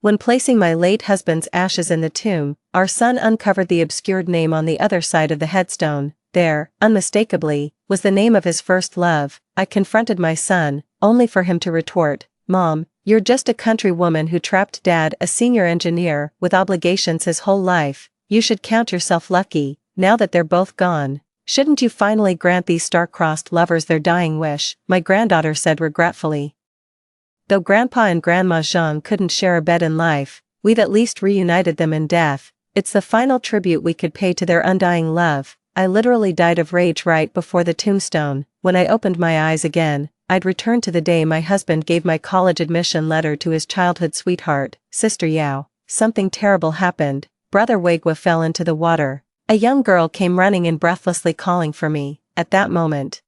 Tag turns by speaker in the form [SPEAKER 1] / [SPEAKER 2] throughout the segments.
[SPEAKER 1] When placing my late husband's ashes in the tomb, our son uncovered the obscured name on the other side of the headstone. There, unmistakably, was the name of his first love. I confronted my son, only for him to retort, "Mom, you're just a country woman who trapped Dad, a senior engineer, with obligations his whole life. You should count yourself lucky, now that they're both gone. Shouldn't you finally grant these star-crossed lovers their dying wish?" my granddaughter said regretfully. "Though Grandpa and Grandma Jean couldn't share a bed in life, we've at least reunited them in death. It's the final tribute we could pay to their undying love." I literally died of rage right before the tombstone. When I opened my eyes again, I'd returned to the day my husband gave my college admission letter to his childhood sweetheart, Sister Yao. Something terrible happened. Brother Wegwa fell into the water. A young girl came running in breathlessly calling for me. At that moment,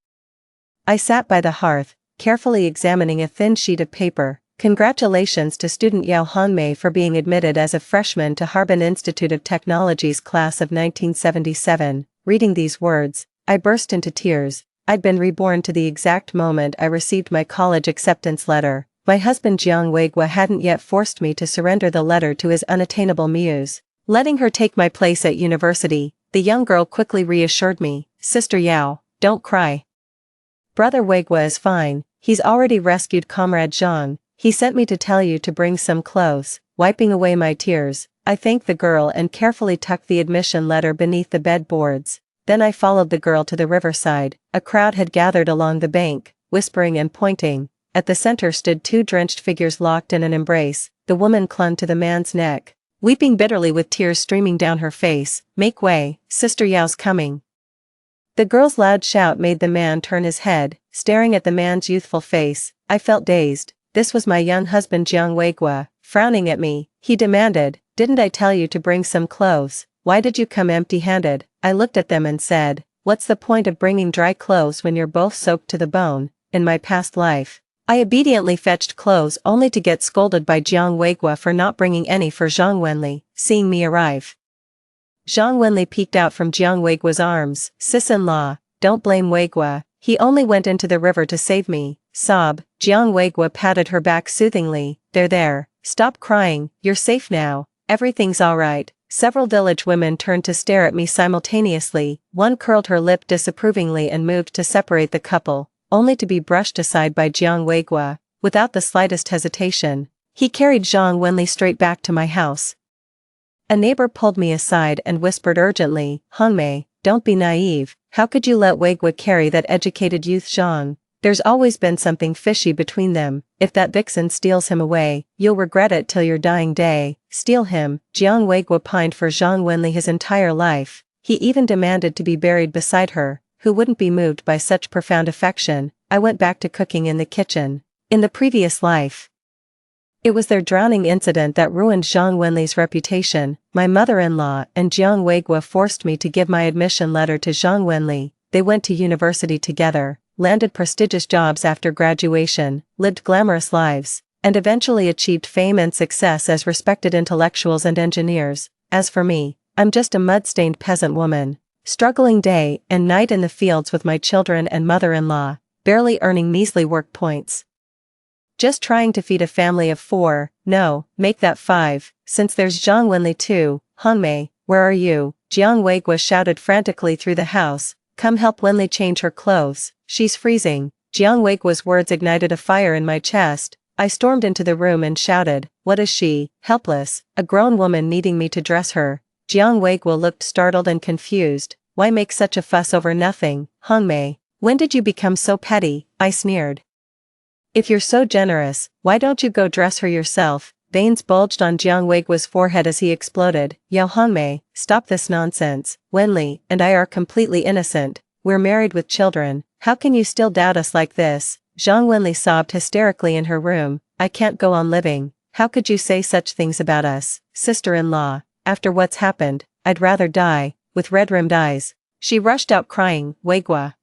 [SPEAKER 1] I sat by the hearth, carefully examining a thin sheet of paper. "Congratulations to student Yao Hongmei for being admitted as a freshman to Harbin Institute of Technology's class of 1977. Reading these words, I burst into tears. I'd been reborn to the exact moment I received my college acceptance letter. My husband Jiang Weigua hadn't yet forced me to surrender the letter to his unattainable muse, letting her take my place at university. The young girl quickly reassured me, "Sister Yao, don't cry. Brother Weigua is fine, he's already rescued Comrade Zhang. He sent me to tell you to bring some clothes." Wiping away my tears, I thanked the girl and carefully tucked the admission letter beneath the bedboards. Then I followed the girl to the riverside. A crowd had gathered along the bank, whispering and pointing. At the center stood two drenched figures locked in an embrace. The woman clung to the man's neck, weeping bitterly with tears streaming down her face. "Make way, Sister Yao's coming." The girl's loud shout made the man turn his head, staring at the man's youthful face. I felt dazed. This was my young husband Jiang Weigua. Frowning at me, he demanded, "Didn't I tell you to bring some clothes? Why did you come empty-handed?" I looked at them and said, "What's the point of bringing dry clothes when you're both soaked to the bone?" In my past life, I obediently fetched clothes only to get scolded by Jiang Weigua for not bringing any for Zhang Wenli. Seeing me arrive, Zhang Wenli peeked out from Jiang Weigua's arms. "Sis-in-law, don't blame Weigua. He only went into the river to save me." Sob. Jiang Weigua patted her back soothingly. There. Stop crying, you're safe now. Everything's alright." Several village women turned to stare at me simultaneously. One curled her lip disapprovingly and moved to separate the couple, only to be brushed aside by Jiang Weigua. Without the slightest hesitation, he carried Zhang Wenli straight back to my house. A neighbor pulled me aside and whispered urgently, "Hongmei, don't be naive. How could you let Weigua carry that educated youth Zhang? There's always been something fishy between them. If that vixen steals him away, you'll regret it till your dying day." Steal him? Jiang Weigua pined for Zhang Wenli his entire life. He even demanded to be buried beside her. Who wouldn't be moved by such profound affection? I went back to cooking in the kitchen. In the previous life, it was their drowning incident that ruined Zhang Wenli's reputation. My mother-in-law and Jiang Weigua forced me to give my admission letter to Zhang Wenli. They went to university together, landed prestigious jobs after graduation, lived glamorous lives, and eventually achieved fame and success as respected intellectuals and engineers. As for me, I'm just a mud-stained peasant woman, struggling day and night in the fields with my children and mother-in-law, barely earning measly work points. Just trying to feed a family of 4, no, make that 5, since there's Zhang Wenli too. "Hongmei, where are you?" Jiang Weigua shouted frantically through the house. "Come help Wenli change her clothes, she's freezing." Jiang Weigua's words ignited a fire in my chest. I stormed into the room and shouted, "What is she? Helpless, a grown woman needing me to dress her." Jiang Weigua looked startled and confused. "Why make such a fuss over nothing, Hongmei? When did you become so petty?" I sneered. "If you're so generous, why don't you go dress her yourself?" Veins bulged on Jiang Weigua's forehead as he exploded. "Yao Hongmei, stop this nonsense. Wenli and I are completely innocent. We're married with children. How can you still doubt us like this?" Zhang Wenli sobbed hysterically in her room. "I can't go on living. How could you say such things about us, sister-in-law? After what's happened, I'd rather die." With red-rimmed eyes, she rushed out crying, "Weigua,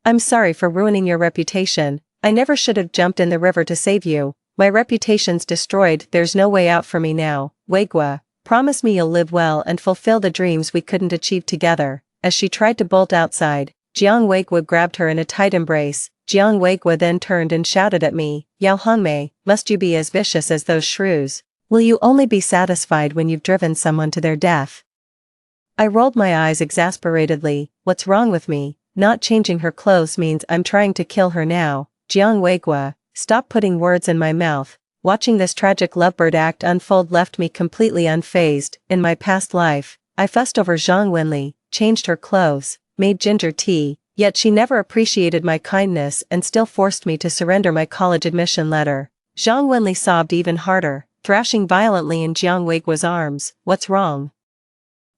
[SPEAKER 1] I'm sorry for ruining your reputation. I never should have jumped in the river to save you. My reputation's destroyed. There's no way out for me now. Weigua, promise me you'll live well and fulfill the dreams we couldn't achieve together." As she tried to bolt outside, Jiang Weigua grabbed her in a tight embrace. Jiang Weigua then turned and shouted at me, "Yao Hongmei, must you be as vicious as those shrews? Will you only be satisfied when you've driven someone to their death? I rolled my eyes exasperatedly. What's wrong with me? Not changing her clothes means I'm trying to kill her now. Jiang Weigua, stop putting words in my mouth. Watching this tragic lovebird act unfold left me completely unfazed. In my past life, I fussed over Zhang Wenli, changed her clothes, made ginger tea, yet she never appreciated my kindness and still forced me to surrender my college admission letter. Zhang Wenli sobbed even harder, thrashing violently in Jiang Weigua's arms. What's wrong?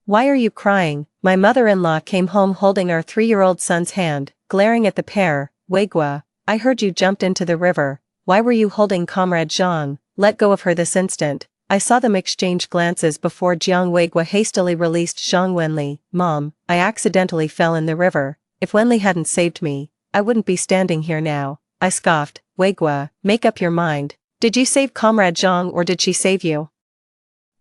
[SPEAKER 1] Why are you crying? My mother-in-law came home holding our 3-year-old son's hand, glaring at the pair. Weigua, I heard you jumped into the river. Why were you holding Comrade Zhang? Let go of her this instant. I saw them exchange glances before Jiang Weigua hastily released Zhang Wenli. Mom, I accidentally fell in the river. If Wenli hadn't saved me, I wouldn't be standing here now. I scoffed. Weigua, make up your mind. Did you save Comrade Zhang or did she save you?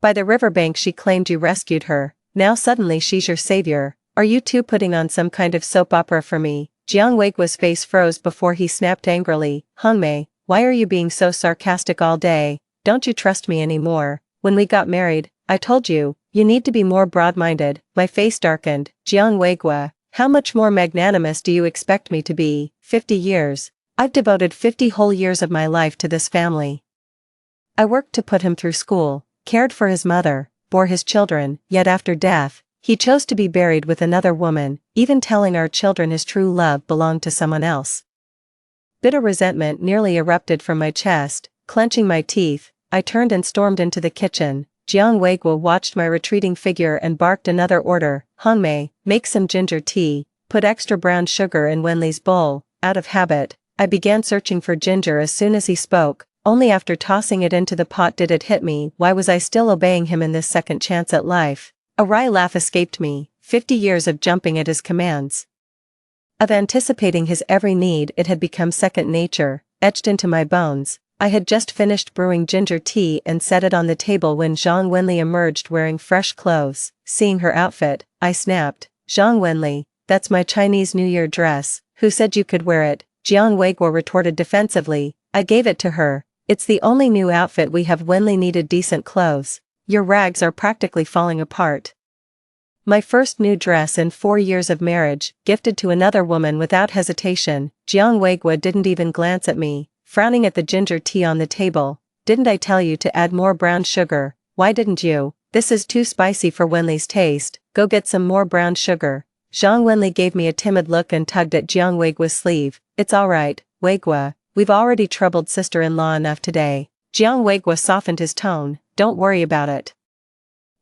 [SPEAKER 1] By the riverbank she claimed you rescued her. Now suddenly she's your savior. Are you two putting on some kind of soap opera for me? Jiang Weigua's face froze before he snapped angrily. Hongmei, why are you being so sarcastic all day? Don't you trust me anymore? When we got married, I told you, you need to be more broad-minded. My face darkened. Jiang Weigua, how much more magnanimous do you expect me to be? 50 years. I've devoted 50 whole years of my life to this family. I worked to put him through school, cared for his mother, bore his children, yet after death, he chose to be buried with another woman, even telling our children his true love belonged to someone else. Bitter resentment nearly erupted from my chest. Clenching my teeth, I turned and stormed into the kitchen. Jiang Weigua watched my retreating figure and barked another order. Hongmei, make some ginger tea, put extra brown sugar in Wenli's bowl. Out of habit, I began searching for ginger as soon as he spoke. Only after tossing it into the pot did it hit me. Why was I still obeying him in this second chance at life? A wry laugh escaped me. 50 years of jumping at his commands, of anticipating his every need, it had become second nature, etched into my bones. I had just finished brewing ginger tea and set it on the table when Zhang Wenli emerged wearing fresh clothes. Seeing her outfit, I snapped. Zhang Wenli, that's my Chinese New Year dress. Who said you could wear it? Jiang Weigua retorted defensively. I gave it to her. It's the only new outfit we have. Wenli needed decent clothes. Your rags are practically falling apart. My first new dress in 4 years of marriage, gifted to another woman without hesitation. Jiang Weigua didn't even glance at me, frowning at the ginger tea on the table. Didn't I tell you to add more brown sugar? Why didn't you? This is too spicy for Wenli's taste. Go get some more brown sugar. Zhang Wenli gave me a timid look and tugged at Jiang Weigua's sleeve. It's alright, Weigua. We've already troubled sister-in-law enough today. Jiang Weigua softened his tone. Don't worry about it.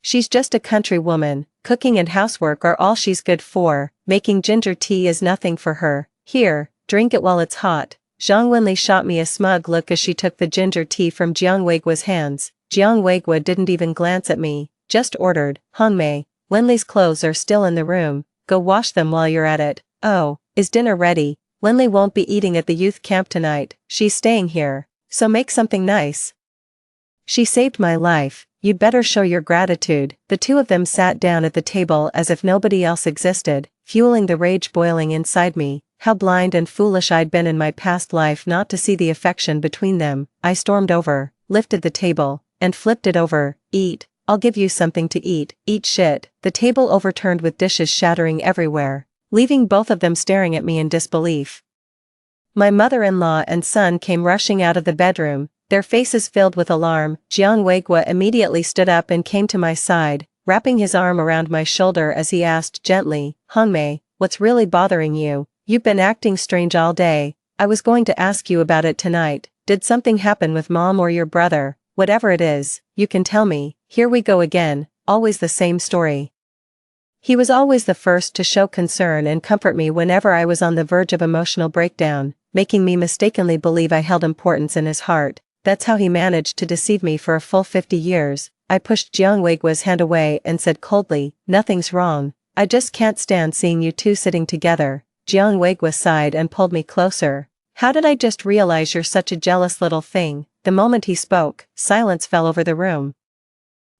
[SPEAKER 1] She's just a country woman. Cooking and housework are all she's good for. Making ginger tea is nothing for her. Here, drink it while it's hot. Zhang Wenli shot me a smug look as she took the ginger tea from Jiang Weigua's hands. Jiang Weigua didn't even glance at me, just ordered, Hongmei, Wenli's clothes are still in the room. Go wash them while you're at it. Oh, is dinner ready? Wenli won't be eating at the youth camp tonight. She's staying here. So make something nice. She saved my life. You'd better show your gratitude. The two of them sat down at the table as if nobody else existed, fueling the rage boiling inside me. How blind and foolish I'd been in my past life not to see the affection between them. I stormed over, lifted the table, and flipped it over. Eat. I'll give you something to eat. Eat shit. The table overturned with dishes shattering everywhere, leaving both of them staring at me in disbelief. My mother-in-law and son came rushing out of the bedroom, their faces filled with alarm. Jiang Weigua immediately stood up and came to my side, wrapping his arm around my shoulder as he asked gently, Hongmei, what's really bothering you? You've been acting strange all day. I was going to ask you about it tonight. Did something happen with Mom or your brother? Whatever it is, you can tell me. Here we go again, always the same story. He was always the first to show concern and comfort me whenever I was on the verge of emotional breakdown, making me mistakenly believe I held importance in his heart. That's how he managed to deceive me for a full 50 years. I pushed Jiang Weigua's hand away and said coldly, nothing's wrong. I just can't stand seeing you two sitting together. Jiang Weigua sighed and pulled me closer. How did I just realize you're such a jealous little thing? The moment he spoke, silence fell over the room.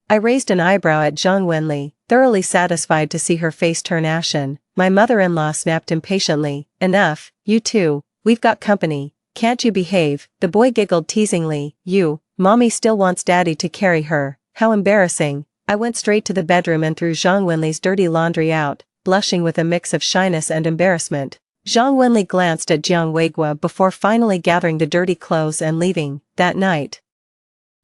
[SPEAKER 1] I raised an eyebrow at Zhang Wenli, thoroughly satisfied to see her face turn ashen. My mother-in-law snapped impatiently, enough, you two, we've got company. Can't you behave? The boy giggled teasingly. You, Mommy still wants daddy to carry her. How embarrassing. I went straight to the bedroom and threw Zhang Wenli's dirty laundry out, blushing with a mix of shyness and embarrassment. Zhang Wenli glanced at Jiang Weiguo before finally gathering the dirty clothes and leaving. That night,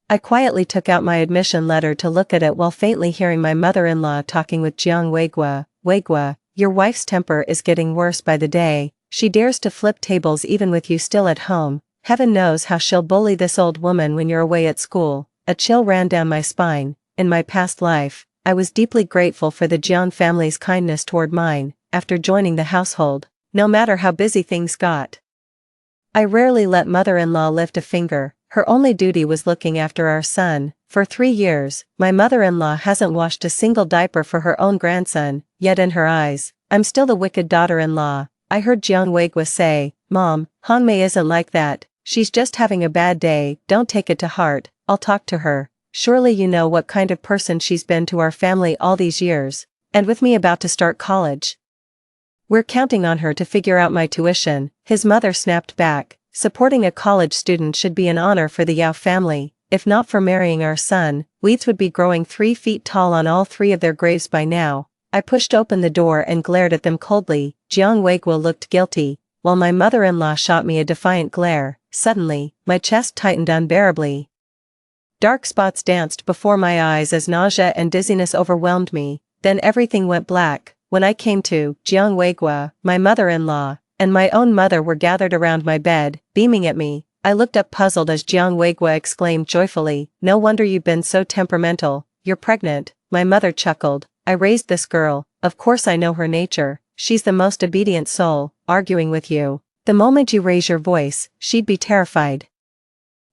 [SPEAKER 1] I quietly took out my admission letter to look at it while faintly hearing my mother-in-law talking with Jiang Weiguo. Weiguo, your wife's temper is getting worse by the day. She dares to flip tables even with you still at home. Heaven knows how she'll bully this old woman when you're away at school. A chill ran down my spine. In my past life, I was deeply grateful for the Jiang family's kindness toward mine, after joining the household, no matter how busy things got. I rarely let mother-in-law lift a finger. Her only duty was looking after our son. For 3 years, my mother-in-law hasn't washed a single diaper for her own grandson, yet in her eyes, I'm still the wicked daughter-in-law. I heard Jiang Weiguo say, Mom, Hongmei isn't like that. She's just having a bad day, don't take it to heart, I'll talk to her. Surely you know what kind of person she's been to our family all these years, and with me about to start college. We're counting on her to figure out my tuition. His mother snapped back. Supporting a college student should be an honor for the Yao family. If not for marrying our son, weeds would be growing 3 feet tall on all 3 of their graves by now. I pushed open the door and glared at them coldly. Jiang Weiguo looked guilty, while my mother-in-law shot me a defiant glare. Suddenly, my chest tightened unbearably. Dark spots danced before my eyes as nausea and dizziness overwhelmed me. Then everything went black. When I came to, Jiang Weiguo, my mother-in-law, and my own mother were gathered around my bed, beaming at me. I looked up puzzled as Jiang Weiguo exclaimed joyfully, No wonder you've been so temperamental. You're pregnant. My mother chuckled. I raised this girl. Of course I know her nature. She's the most obedient soul. Arguing with you, the moment you raise your voice, she'd be terrified.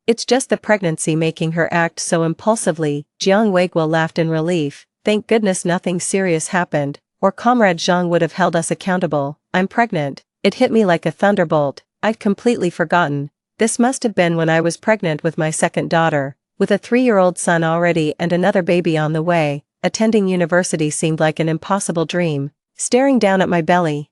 [SPEAKER 1] It's just the pregnancy making her act so impulsively. Jiang Weiguo laughed in relief. Thank goodness nothing serious happened, or Comrade Zhang would have held us accountable. I'm pregnant. It hit me like a thunderbolt. I'd completely forgotten. This must have been when I was pregnant with my second daughter. With a 3-year-old son already and another baby on the way, attending university seemed like an impossible dream. Staring down at my belly,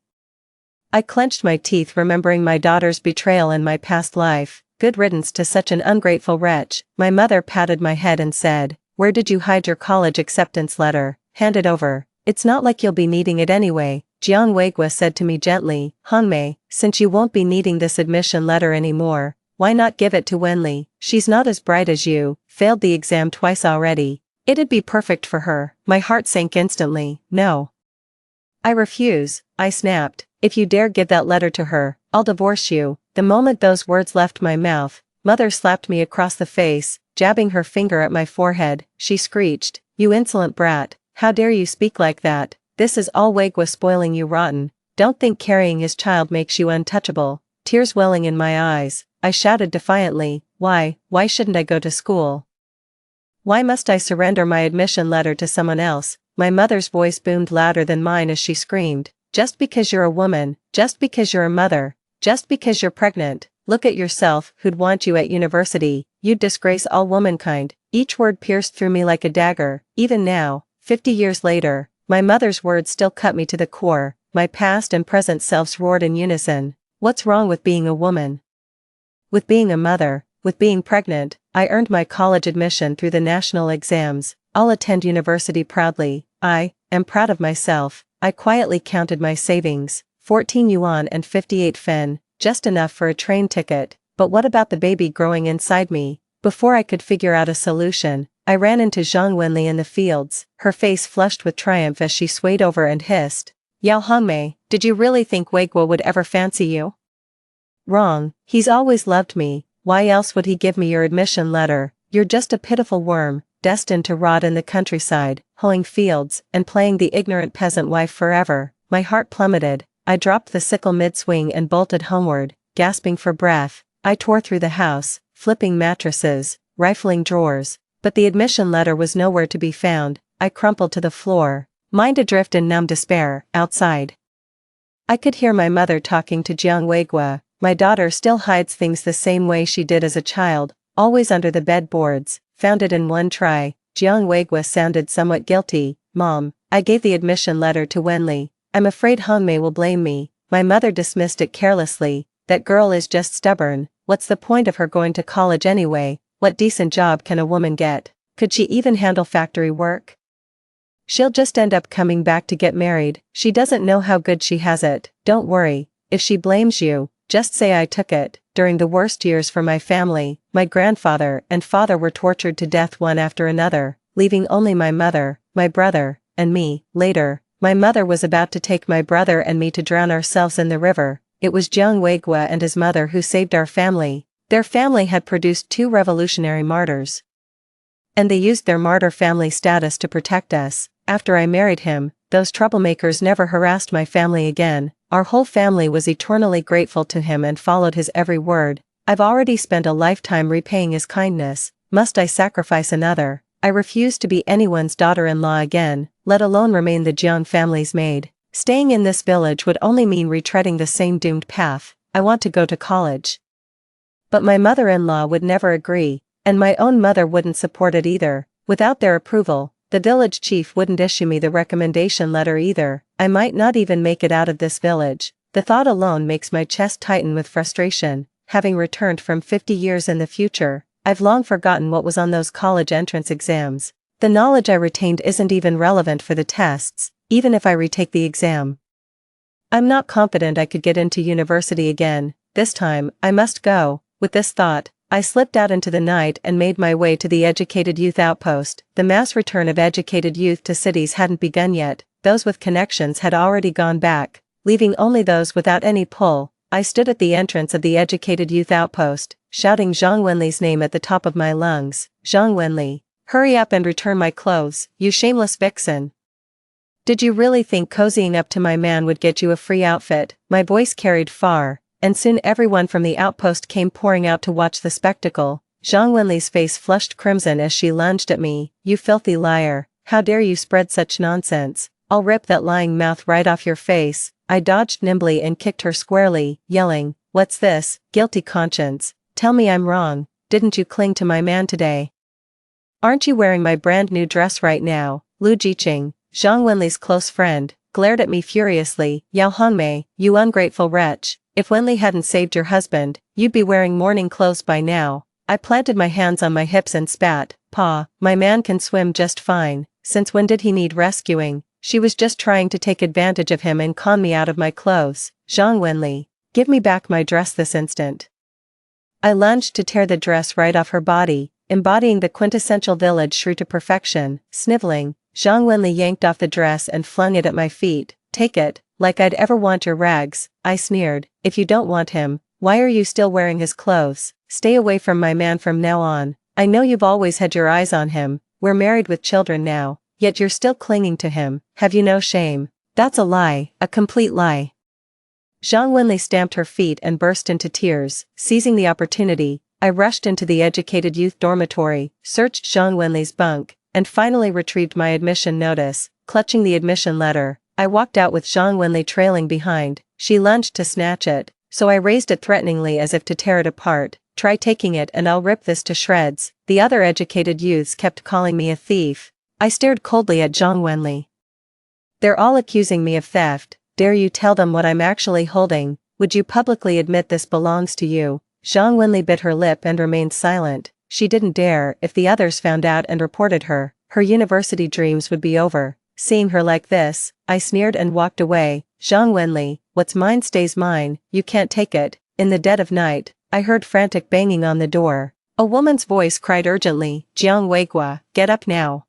[SPEAKER 1] I clenched my teeth remembering my daughter's betrayal in my past life. Good riddance to such an ungrateful wretch. My mother patted my head and said, Where did you hide your college acceptance letter? Hand it over. It's not like you'll be needing it anyway. Jiang Weiguo said to me gently, Hongmei, since you won't be needing this admission letter anymore, why not give it to Wenli? She's not as bright as you, failed the exam twice already. It'd be perfect for her. My heart sank instantly. No. I refuse, I snapped. If you dare give that letter to her, I'll divorce you. The moment those words left my mouth, Mother slapped me across the face, jabbing her finger at my forehead. She screeched, You insolent brat, how dare you speak like that? This is all Weiguo spoiling you rotten. Don't think carrying his child makes you untouchable. Tears welling in my eyes, I shouted defiantly, Why shouldn't I go to school? Why must I surrender my admission letter to someone else? My mother's voice boomed louder than mine as she screamed, Just because you're a woman, just because you're a mother, just because you're pregnant, look at yourself, who'd want you at university, you'd disgrace all womankind. Each word pierced through me like a dagger. Even now, 50 years later, my mother's words still cut me to the core. My past and present selves roared in unison. What's wrong with being a woman? With being a mother, with being pregnant? I earned my college admission through the national exams. I'll attend university proudly. I am proud of myself. I quietly counted my savings, 14 yuan and 58 fen, just enough for a train ticket. But what about the baby growing inside me? Before I could figure out a solution, I ran into Zhang Wenli in the fields, her face flushed with triumph as she swayed over and hissed, Yao Hongmei, did you really think Weiguo would ever fancy you? Wrong, he's always loved me. Why else would he give me your admission letter? You're just a pitiful worm, destined to rot in the countryside, hoeing fields, and playing the ignorant peasant wife forever. My heart plummeted. I dropped the sickle mid-swing and bolted homeward, gasping for breath. I tore through the house, flipping mattresses, rifling drawers, but the admission letter was nowhere to be found. I crumpled to the floor, mind adrift in numb despair. Outside, I could hear my mother talking to Jiang Weiguo. My daughter still hides things the same way she did as a child, always under the bedboards. Found it in one try. Jiang Weiguo sounded somewhat guilty. Mom, I gave the admission letter to Wenli. I'm afraid Hongmei will blame me. My mother dismissed it carelessly. That girl is just stubborn. What's the point of her going to college anyway? what decent job can a woman get? Could she even handle factory work? She'll just end up coming back to get married, she doesn't know how good she has it. Don't worry, if she blames you, just say I took it. During the worst years for my family, my grandfather and father were tortured to death one after another, leaving only my mother, my brother, and me. Later, my mother was about to take my brother and me to drown ourselves in the river. It was Jiang Weigua and his mother who saved our family. Their family had produced 2 revolutionary martyrs, and they used their martyr family status to protect us. After I married him, those troublemakers never harassed my family again. Our whole family was eternally grateful to him and followed his every word. I've already spent a lifetime repaying his kindness. Must I sacrifice another? I refuse to be anyone's daughter-in-law again, let alone remain the Jiang family's maid. Staying in this village would only mean retreading the same doomed path. I want to go to college. But my mother-in-law would never agree, and my own mother wouldn't support it either. Without their approval, the village chief wouldn't issue me the recommendation letter either. I might not even make it out of this village. The thought alone makes my chest tighten with frustration. Having returned from 50 years in the future, I've long forgotten what was on those college entrance exams. The knowledge I retained isn't even relevant for the tests, even if I retake the exam. I'm not confident I could get into university again. This time, I must go. With this thought, I slipped out into the night and made my way to the Educated Youth Outpost. The mass return of educated youth to cities hadn't begun yet. Those with connections had already gone back, leaving only those without any pull. I stood at the entrance of the Educated Youth Outpost, shouting Zhang Wenli's name at the top of my lungs. Zhang Wenli, hurry up and return my clothes, you shameless vixen. Did you really think cozying up to my man would get you a free outfit? My voice carried far, and soon everyone from the outpost came pouring out to watch the spectacle. Zhang Wenli's face flushed crimson as she lunged at me. You filthy liar, how dare you spread such nonsense? I'll rip that lying mouth right off your face. I dodged nimbly and kicked her squarely, yelling, what's this, guilty conscience? Tell me I'm wrong, didn't you cling to my man today? Aren't you wearing my brand new dress right now? Lu Jiqing, Zhang Wenli's close friend, glared at me furiously. Yao Hongmei, you ungrateful wretch. If Wenli hadn't saved your husband, you'd be wearing mourning clothes by now. I planted my hands on my hips and spat. Pa, my man can swim just fine. Since when did he need rescuing? She was just trying to take advantage of him and con me out of my clothes. Zhang Wenli, give me back my dress this instant. I lunged to tear the dress right off her body, embodying the quintessential village shrew to perfection. Sniveling, Zhang Wenli yanked off the dress and flung it at my feet. Take it, like I'd ever want your rags, I sneered. If you don't want him, why are you still wearing his clothes? Stay away from my man from now on. I know you've always had your eyes on him, we're married with children now, yet you're still clinging to him. Have you no shame? That's a lie, a complete lie. Zhang Wenli stamped her feet and burst into tears. Seizing the opportunity, I rushed into the Educated Youth dormitory, searched Zhang Wenli's bunk, and finally retrieved my admission notice. Clutching the admission letter, I walked out with Zhang Wenli trailing behind. She lunged to snatch it, so I raised it threateningly as if to tear it apart. Try taking it and I'll rip this to shreds. The other educated youths kept calling me a thief. I stared coldly at Zhang Wenli. They're all accusing me of theft. Dare you tell them what I'm actually holding? Would you publicly admit this belongs to you? Zhang Wenli bit her lip and remained silent. She didn't dare. If the others found out and reported her, her university dreams would be over. Seeing her like this, I sneered and walked away. Zhang Wenli, what's mine stays mine, you can't take it. In the dead of night, I heard frantic banging on the door. A woman's voice cried urgently, Jiang Weigua, get up now.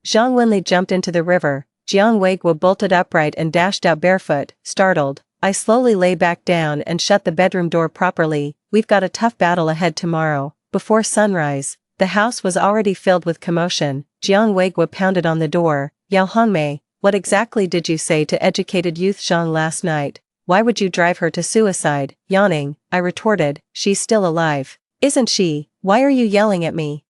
[SPEAKER 1] Zhang Wenli jumped into the river. Jiang Weigua bolted upright and dashed out barefoot. Startled, I slowly lay back down and shut the bedroom door properly. We've got a tough battle ahead tomorrow. Before sunrise, the house was already filled with commotion. Jiang Weigua pounded on the door. Yao Hongmei, what exactly did you say to educated youth Zhang last night? Why would you drive her to suicide? Yawning, I retorted, she's still alive. Isn't she? Why are you yelling at me?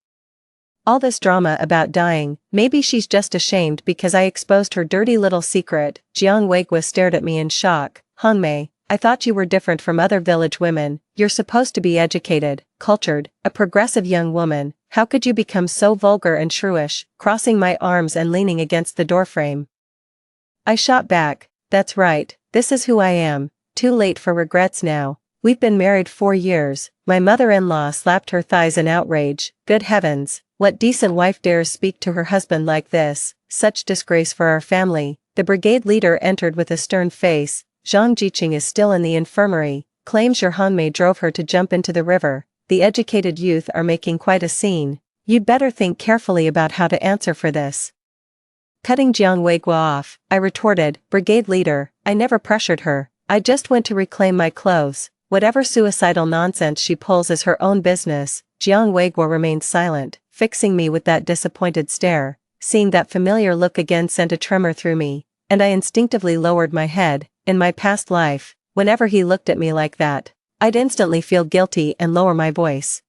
[SPEAKER 1] All this drama about dying, maybe she's just ashamed because I exposed her dirty little secret. Jiang Weigua stared at me in shock. Hongmei, I thought you were different from other village women. You're supposed to be educated, cultured, a progressive young woman. How could you become so vulgar and shrewish? Crossing my arms and leaning against the doorframe, I shot back, that's right, this is who I am. Too late for regrets now. We've been married 4 years. My mother-in-law slapped her thighs in outrage. Good heavens, what decent wife dares speak to her husband like this? Such disgrace for our family. The brigade leader entered with a stern face. Zhang Jiqing is still in the infirmary. Claims your Hanmei drove her to jump into the river. The educated youth are making quite a scene. You'd better think carefully about how to answer for this. Cutting Jiang Weiguo off, I retorted, Brigade leader, I never pressured her. I just went to reclaim my clothes. Whatever suicidal nonsense she pulls is her own business. Jiang Weiguo remained silent, fixing me with that disappointed stare. Seeing that familiar look again sent a tremor through me, and I instinctively lowered my head. In my past life, whenever he looked at me like that, I'd instantly feel guilty and lower my voice,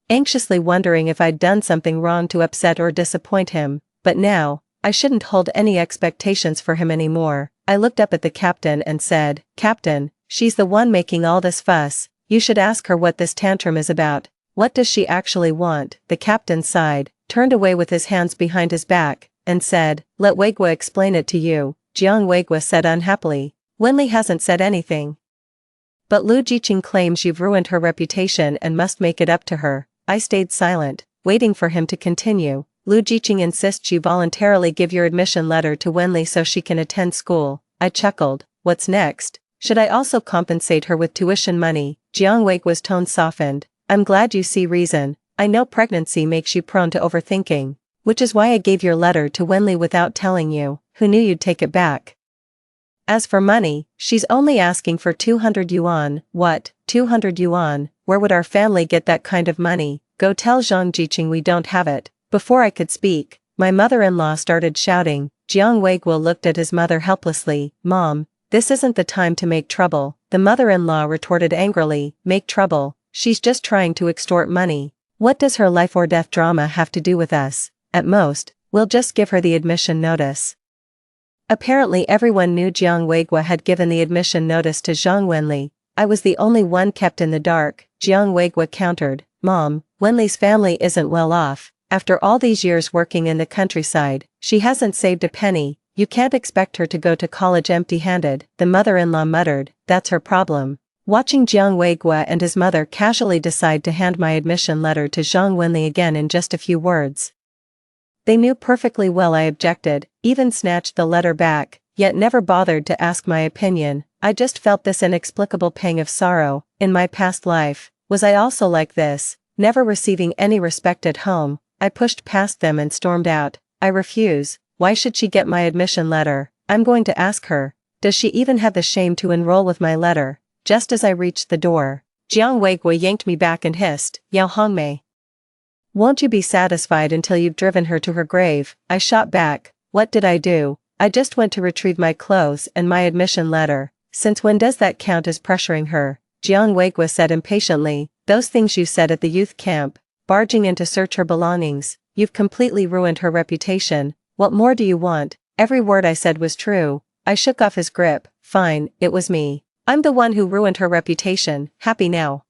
[SPEAKER 1] anxiously wondering if I'd done something wrong to upset or disappoint him. But now, I shouldn't hold any expectations for him anymore. I looked up at the captain and said, Captain, she's the one making all this fuss. You should ask her what this tantrum is about. What does she actually want? The captain sighed, turned away with his hands behind his back, and said, Let Weiguo explain it to you. Jiang Weiguo said unhappily, Wenli hasn't said anything. But Lu Jiqing claims you've ruined her reputation and must make it up to her. I stayed silent, waiting for him to continue. Lu Jiqing insists you voluntarily give your admission letter to Wenli so she can attend school. I chuckled. What's next? Should I also compensate her with tuition money? Jiang Weiguo's tone softened. I'm glad you see reason. I know pregnancy makes you prone to overthinking, which is why I gave your letter to Wenli without telling you. Who knew you'd take it back? As for money, she's only asking for 200 yuan. What, 200 yuan? Where would our family get that kind of money? Go tell Zhang Jiqing we don't have it. Before I could speak, my mother-in-law started shouting. Jiang Weiguo looked at his mother helplessly. Mom, this isn't the time to make trouble. The mother-in-law retorted angrily. Make trouble? She's just trying to extort money. What does her life or death drama have to do with us? At most, we'll just give her the admission notice. Apparently everyone knew Jiang Weiguo had given the admission notice to Zhang Wenli. I was the only one kept in the dark. Jiang Weiguo countered, Mom, Wenli's family isn't well off. After all these years working in the countryside, she hasn't saved a penny. You can't expect her to go to college empty-handed. The mother-in-law muttered, That's her problem. Watching Jiang Weiguo and his mother casually decide to hand my admission letter to Zhang Wenli again in just a few words. They knew perfectly well I objected, even snatched the letter back, yet never bothered to ask my opinion. I just felt this inexplicable pang of sorrow. In my past life, was I also like this, never receiving any respect at home? I pushed past them and stormed out. I refuse. Why should she get my admission letter? I'm going to ask her. Does she even have the shame to enroll with my letter? Just as I reached the door, Jiang Weiguo yanked me back and hissed, Yao Hongmei. Won't you be satisfied until you've driven her to her grave? I shot back. What did I do? I just went to retrieve my clothes and my admission letter. Since when does that count as pressuring her? Jiang Weiguo said impatiently, Those things you said at the youth camp, barging in to search her belongings, you've completely ruined her reputation. What more do you want? Every word I said was true. I shook off his grip. Fine, it was me. I'm the one who ruined her reputation. Happy now?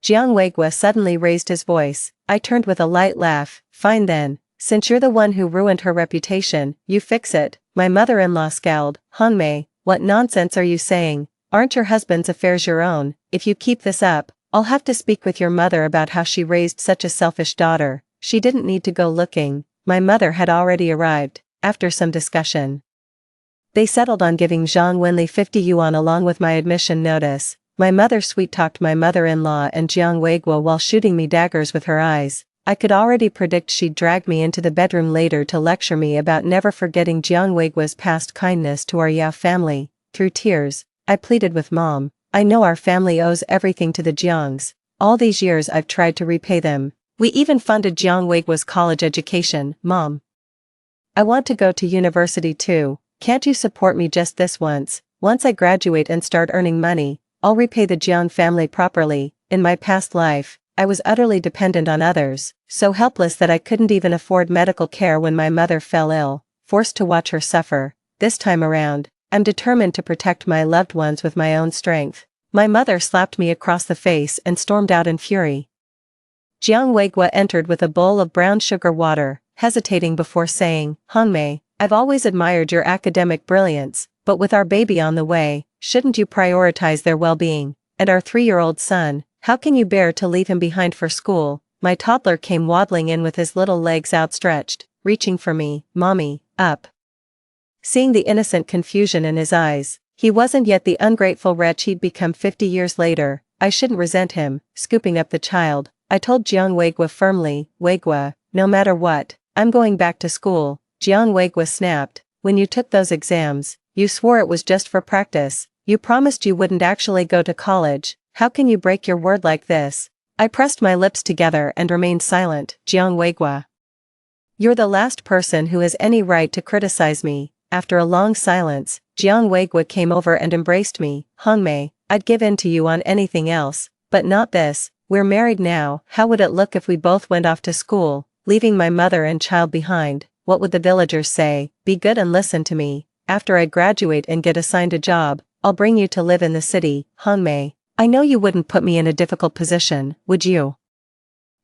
[SPEAKER 1] Jiang Weiguo suddenly raised his voice. I turned with a light laugh. Fine then. Since you're the one who ruined her reputation, you fix it. My mother-in-law scowled. Hanmei, what nonsense are you saying? Aren't your husband's affairs your own? If you keep this up, I'll have to speak with your mother about how she raised such a selfish daughter. She didn't need to go looking. My mother had already arrived. After some discussion, they settled on giving Zhang Wenli 50 yuan along with my admission notice. My mother sweet-talked my mother-in-law and Jiang Weiguo while shooting me daggers with her eyes. I could already predict she'd drag me into the bedroom later to lecture me about never forgetting Jiang Weiguo's past kindness to our Yao family. Through tears, I pleaded with Mom. I know our family owes everything to the Jiangs. All these years I've tried to repay them. We even funded Jiang Weiguo's college education. Mom, I want to go to university too. Can't you support me just this once? Once I graduate and start earning money, I'll repay the Jiang family properly. In my past life, I was utterly dependent on others, so helpless that I couldn't even afford medical care when my mother fell ill, forced to watch her suffer. This time around, I'm determined to protect my loved ones with my own strength. My mother slapped me across the face and stormed out in fury. Jiang Weiguo entered with a bowl of brown sugar water, hesitating before saying, Hanmei, I've always admired your academic brilliance, but with our baby on the way, shouldn't you prioritize their well-being? And our 3-year-old son, how can you bear to leave him behind for school? My toddler came waddling in with his little legs outstretched, reaching for me. Mommy, up. Seeing the innocent confusion in his eyes, he wasn't yet the ungrateful wretch he'd become 50 years later. I shouldn't resent him. Scooping up the child, I told Jiang Weigua firmly, Weigua, no matter what, I'm going back to school. Jiang Weigua snapped, when you took those exams, you swore it was just for practice. You promised you wouldn't actually go to college. How can you break your word like this? I pressed my lips together and remained silent. Jiang Weigua. You're the last person who has any right to criticize me. After a long silence, Jiang Weigua came over and embraced me. Hongmei, I'd give in to you on anything else, but not this. We're married now. How would it look if we both went off to school, leaving my mother and child behind? What would the villagers say? Be good and listen to me. After I graduate and get assigned a job, I'll bring you to live in the city. Hongmei, I know you wouldn't put me in a difficult position, would you?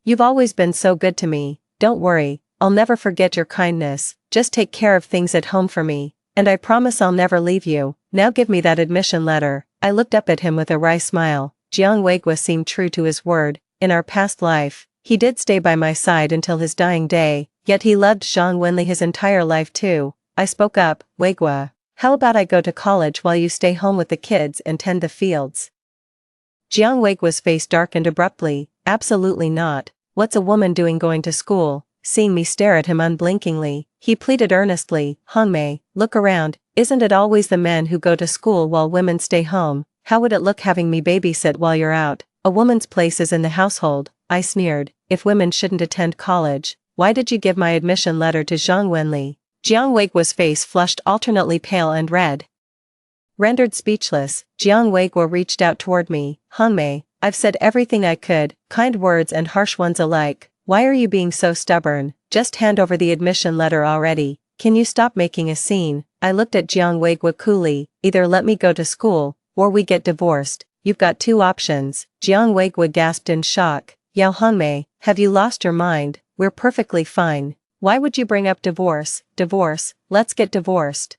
[SPEAKER 1] You've always been so good to me. Don't worry, I'll never forget your kindness. Just take care of things at home for me, and I promise I'll never leave you. Now give me that admission letter. I looked up at him with a wry smile. Jiang Weigua seemed true to his word. In our past life, he did stay by my side until his dying day, yet he loved Zhang Wenli his entire life too. I spoke up, Weigua, how about I go to college while you stay home with the kids and tend the fields? Jiang Weigua's face darkened abruptly. Absolutely not. What's a woman doing going to school? Seeing me stare at him unblinkingly, he pleaded earnestly, Hongmei, look around, isn't it always the men who go to school while women stay home? How would it look having me babysit while you're out? A woman's place is in the household. I sneered. If women shouldn't attend college, why did you give my admission letter to Zhang Wenli? Jiang Weigua's face flushed alternately pale and red. Rendered speechless, Jiang Weigua reached out toward me. Hongmei, I've said everything I could, kind words and harsh ones alike. Why are you being so stubborn? Just hand over the admission letter already. Can you stop making a scene? I looked at Jiang Weigua coolly. Either let me go to school, or we get divorced. You've got two options. Jiang Weigua gasped in shock. Yao Hongmei, have you lost your mind? We're perfectly fine. Why would you bring up divorce? Divorce, let's get divorced.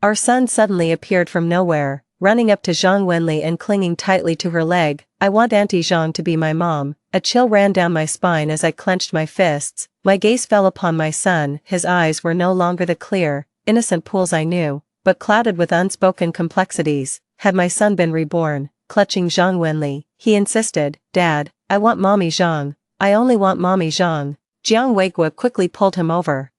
[SPEAKER 1] Our son suddenly appeared from nowhere, running up to Zhang Wenli and clinging tightly to her leg. I want Auntie Zhang to be my mom. A chill ran down my spine as I clenched my fists. My gaze fell upon my son. His eyes were no longer the clear, innocent pools I knew, but clouded with unspoken complexities. Had my son been reborn? Clutching Zhang Wenli, he insisted, Dad, I want Mommy Zhang. I only want Mommy Zhang. Jiang Weigua quickly pulled him over.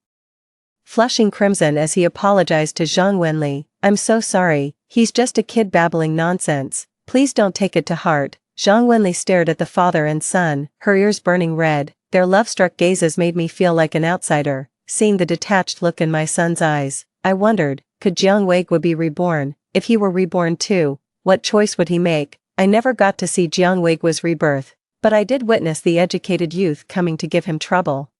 [SPEAKER 1] Flushing crimson as he apologized to Zhang Wenli, I'm so sorry, he's just a kid babbling nonsense. Please don't take it to heart. Zhang Wenli stared at the father and son, her ears burning red. Their love-struck gazes made me feel like an outsider. Seeing the detached look in my son's eyes, I wondered, could Jiang Weigua be reborn? If he were reborn too, what choice would he make? I never got to see Jiang Weigua's rebirth, but I did witness the educated youth coming to give him trouble.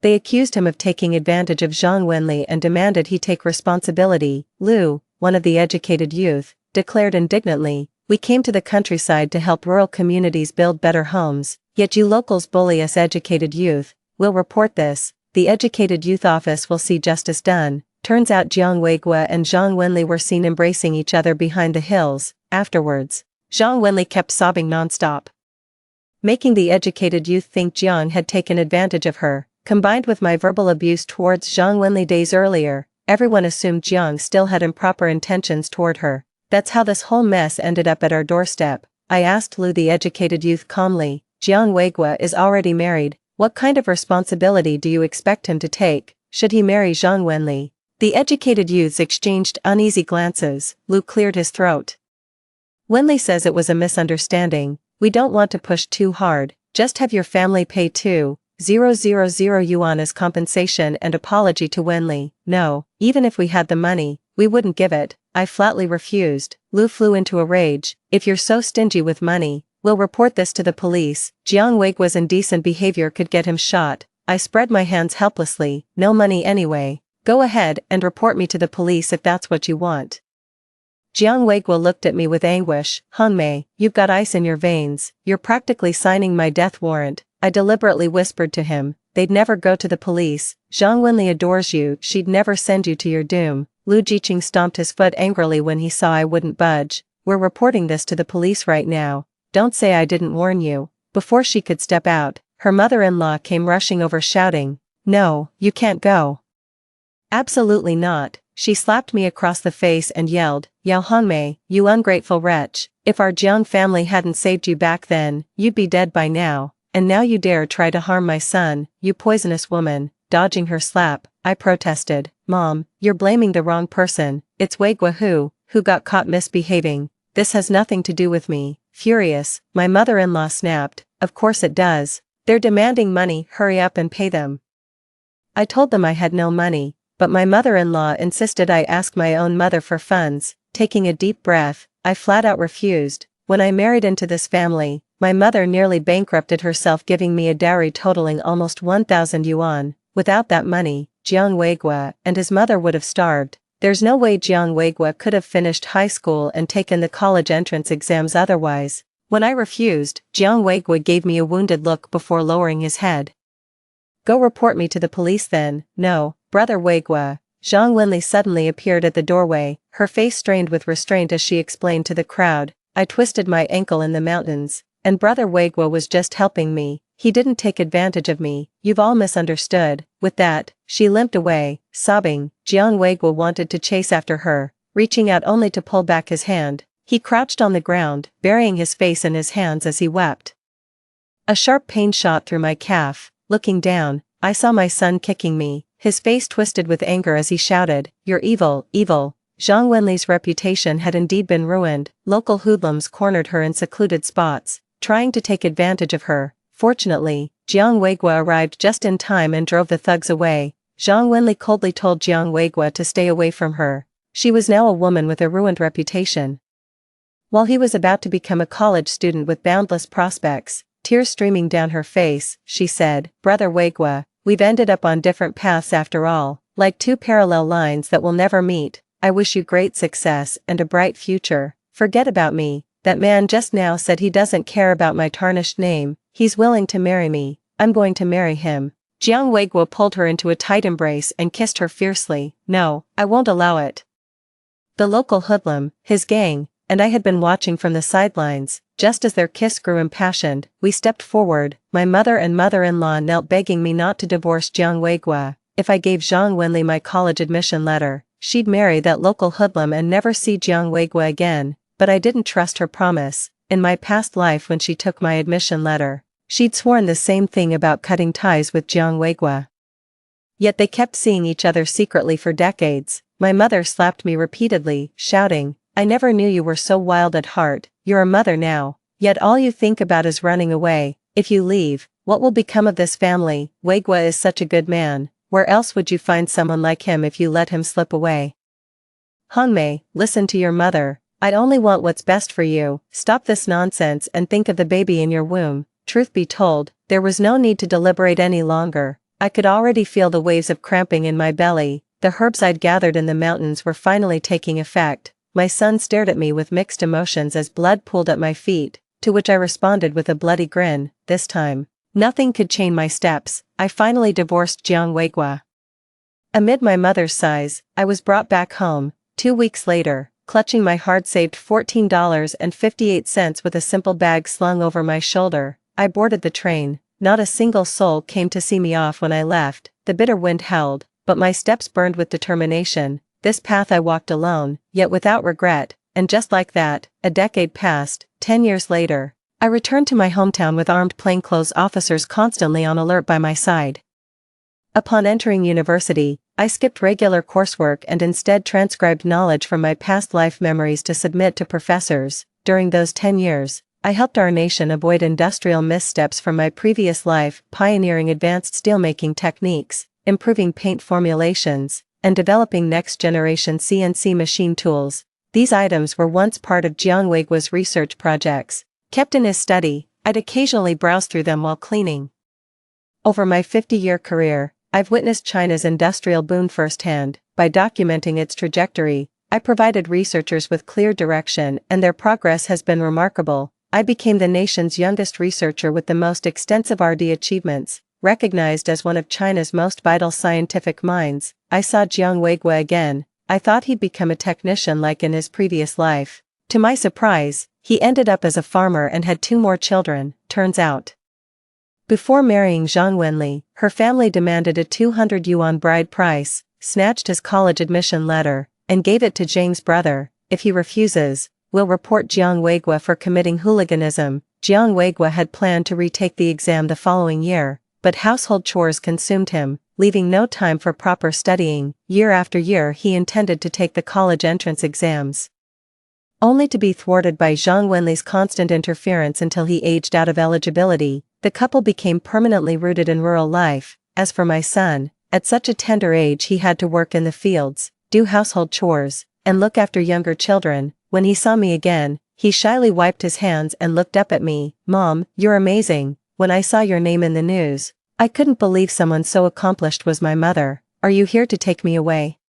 [SPEAKER 1] They accused him of taking advantage of Zhang Wenli and demanded he take responsibility. Lu, one of the educated youth, declared indignantly, we came to the countryside to help rural communities build better homes, yet you locals bully us educated youth. We'll report this. The educated youth office will see justice done. Turns out Jiang Weigua and Zhang Wenli were seen embracing each other behind the hills. Afterwards, Zhang Wenli kept sobbing nonstop, making the educated youth think Jiang had taken advantage of her. Combined with my verbal abuse towards Zhang Wenli days earlier, everyone assumed Jiang still had improper intentions toward her. That's how this whole mess ended up at our doorstep. I asked Lu the educated youth calmly, Jiang Weigua is already married, what kind of responsibility do you expect him to take? Should he marry Zhang Wenli? The educated youths exchanged uneasy glances. Lu cleared his throat. Wenli says it was a misunderstanding. We don't want to push too hard, just have your family pay 2,000 yuan as compensation and apology to Wenli. No, even if we had the money, we wouldn't give it. I flatly refused. Lu flew into a rage. If you're so stingy with money, we'll report this to the police. Jiang Weigua's indecent behavior could get him shot. I spread my hands helplessly. No money anyway. Go ahead and report me to the police if that's what you want. Jiang Weigua looked at me with anguish. Hongmei, you've got ice in your veins. You're practically signing my death warrant. I deliberately whispered to him, they'd never go to the police. Zhang Wenli adores you, she'd never send you to your doom. Lu Jiqing stomped his foot angrily when he saw I wouldn't budge. we're reporting this to the police right now. Don't say I didn't warn you." Before she could step out, her mother-in-law came rushing over shouting, "No, you can't go." "Absolutely not." She slapped me across the face and yelled, "Yao Hongmei, you ungrateful wretch, if our Jiang family hadn't saved you back then, you'd be dead by now, and now you dare try to harm my son, you poisonous woman." Dodging her slap, I protested, "Mom, you're blaming the wrong person, it's Weigua who got caught misbehaving. This has nothing to do with me." Furious, my mother-in-law snapped, "Of course it does. They're demanding money, hurry up and pay them." I told them I had no money, but my mother-in-law insisted I ask my own mother for funds. Taking a deep breath, I flat out refused. When I married into this family, my mother nearly bankrupted herself giving me a dowry totaling almost 1,000 yuan. Without that money, Jiang Weigua and his mother would have starved. There's no way Jiang Weigua could have finished high school and taken the college entrance exams otherwise. When I refused, Jiang Weigua gave me a wounded look before lowering his head. "Go report me to the police then." "No, Brother Weigua." Zhang Wenli suddenly appeared at the doorway, her face strained with restraint as she explained to the crowd, "I twisted my ankle in the mountains, and Brother Weigua was just helping me. He didn't take advantage of me. You've all misunderstood." With that, she limped away, sobbing. Jiang Weigua wanted to chase after her, reaching out only to pull back his hand. He crouched on the ground, burying his face in his hands as he wept. A sharp pain shot through my calf. Looking down, I saw my son kicking me, his face twisted with anger as he shouted, "You're evil, evil." Zhang Wenli's reputation had indeed been ruined. Local hoodlums cornered her in secluded spots, trying to take advantage of her. Fortunately, Jiang Weigua arrived just in time and drove the thugs away. Zhang Wenli coldly told Jiang Weigua to stay away from her. She was now a woman with a ruined reputation. While he was about to become a college student with boundless prospects, tears streaming down her face, she said, "Brother Weigua, we've ended up on different paths after all, like two parallel lines that will never meet. I wish you great success and a bright future. Forget about me. That man just now said he doesn't care about my tarnished name. He's willing to marry me. I'm going to marry him." Jiang Weigua pulled her into a tight embrace and kissed her fiercely. "No, I won't allow it." The local hoodlum, his gang, and I had been watching from the sidelines. Just as their kiss grew impassioned, we stepped forward. My mother and mother-in-law knelt begging me not to divorce Jiang Weigua. If I gave Zhang Wenli my college admission letter, she'd marry that local hoodlum and never see Jiang Weigua again. But I didn't trust her promise. In my past life when she took my admission letter, she'd sworn the same thing about cutting ties with Jiang Weigua. Yet they kept seeing each other secretly for decades. My mother slapped me repeatedly, shouting, "I never knew you were so wild at heart. You're a mother now, yet all you think about is running away. If you leave, what will become of this family? Weigua is such a good man. Where else would you find someone like him if you let him slip away? Hongmei, listen to your mother. I'd only want what's best for you. Stop this nonsense and think of the baby in your womb." Truth be told, there was no need to deliberate any longer. I could already feel the waves of cramping in my belly. The herbs I'd gathered in the mountains were finally taking effect. My son stared at me with mixed emotions as blood pooled at my feet, to which I responded with a bloody grin. This time, nothing could chain my steps. I finally divorced Jiang Weigua. Amid my mother's sighs, I was brought back home. 2 weeks later, clutching my hard-saved $14.58 with a simple bag slung over my shoulder, I boarded the train. Not a single soul came to see me off when I left. The bitter wind howled, but my steps burned with determination. This path I walked alone, yet without regret, and just like that, a decade passed. 10 years later, I returned to my hometown with armed plainclothes officers constantly on alert by my side. Upon entering university, I skipped regular coursework and instead transcribed knowledge from my past life memories to submit to professors. During those 10 years, I helped our nation avoid industrial missteps from my previous life, pioneering advanced steelmaking techniques, improving paint formulations, and developing next-generation CNC machine tools. These items were once part of Jiang Weigua's research projects. Kept in his study, I'd occasionally browse through them while cleaning. Over my 50-year career, I've witnessed China's industrial boom firsthand. By documenting its trajectory, I provided researchers with clear direction, and their progress has been remarkable. I became the nation's youngest researcher with the most extensive R&D achievements. Recognized as one of China's most vital scientific minds, I saw Jiang Weigua again. I thought he'd become a technician like in his previous life. To my surprise, he ended up as a farmer and had 2 more children, turns out. Before marrying Zhang Wenli, her family demanded a 200 yuan bride price, snatched his college admission letter, and gave it to Zhang's brother. If he refuses, we'll report Jiang Weigua for committing hooliganism. Jiang Weigua had planned to retake the exam the following year, but household chores consumed him, leaving no time for proper studying. Year after year he intended to take the college entrance exams, only to be thwarted by Zhang Wenli's constant interference until he aged out of eligibility. The couple became permanently rooted in rural life. As for my son, at such a tender age he had to work in the fields, do household chores, and look after younger children. When he saw me again, he shyly wiped his hands and looked up at me. "Mom, you're amazing. When I saw your name in the news, I couldn't believe someone so accomplished was my mother. Are you here to take me away?"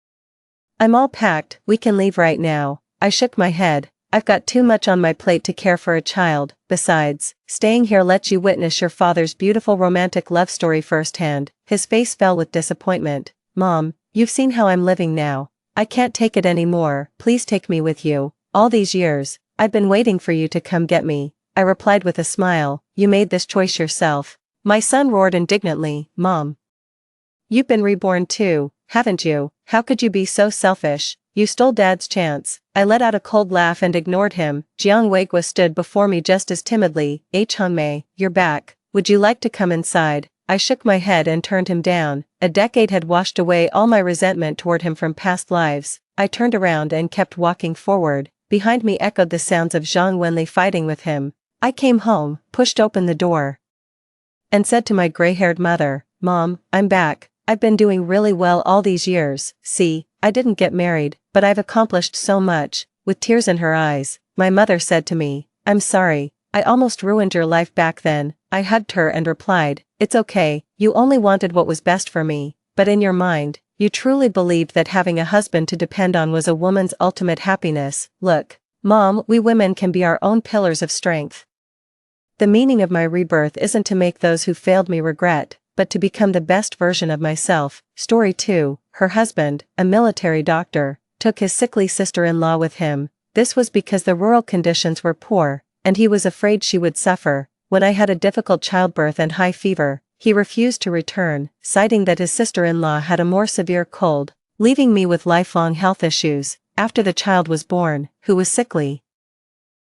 [SPEAKER 1] "I'm all packed, we can leave right now." I shook my head. "I've got too much on my plate to care for a child. Besides, staying here lets you witness your father's beautiful romantic love story firsthand." His face fell with disappointment. "Mom, you've seen how I'm living now. I can't take it anymore. Please take me with you. All these years, I've been waiting for you to come get me." I replied with a smile. "You made this choice yourself." My son roared indignantly. "Mom, you've been reborn too, haven't you? How could you be so selfish? You stole Dad's chance." I let out a cold laugh and ignored him. Jiang Weigua stood before me just as timidly. "Hongmei, you're back. Would you like to come inside?" I shook my head and turned him down. A decade had washed away all my resentment toward him from past lives. I turned around and kept walking forward. Behind me echoed the sounds of Zhang Wenli fighting with him. I came home, pushed open the door, and said to my gray-haired mother, "Mom, I'm back. I've been doing really well all these years. See, I didn't get married, but I've accomplished so much." With tears in her eyes, my mother said to me, "I'm sorry, I almost ruined your life back then." I hugged her and replied, "It's okay, you only wanted what was best for me, but in your mind, you truly believed that having a husband to depend on was a woman's ultimate happiness. Look, Mom, we women can be our own pillars of strength. The meaning of my rebirth isn't to make those who failed me regret, but to become the best version of myself." Story 2. Her husband, a military doctor, took his sickly sister-in-law with him. This was because the rural conditions were poor, and he was afraid she would suffer. When I had a difficult childbirth and high fever, he refused to return, citing that his sister-in-law had a more severe cold, leaving me with lifelong health issues. After the child was born, who was sickly,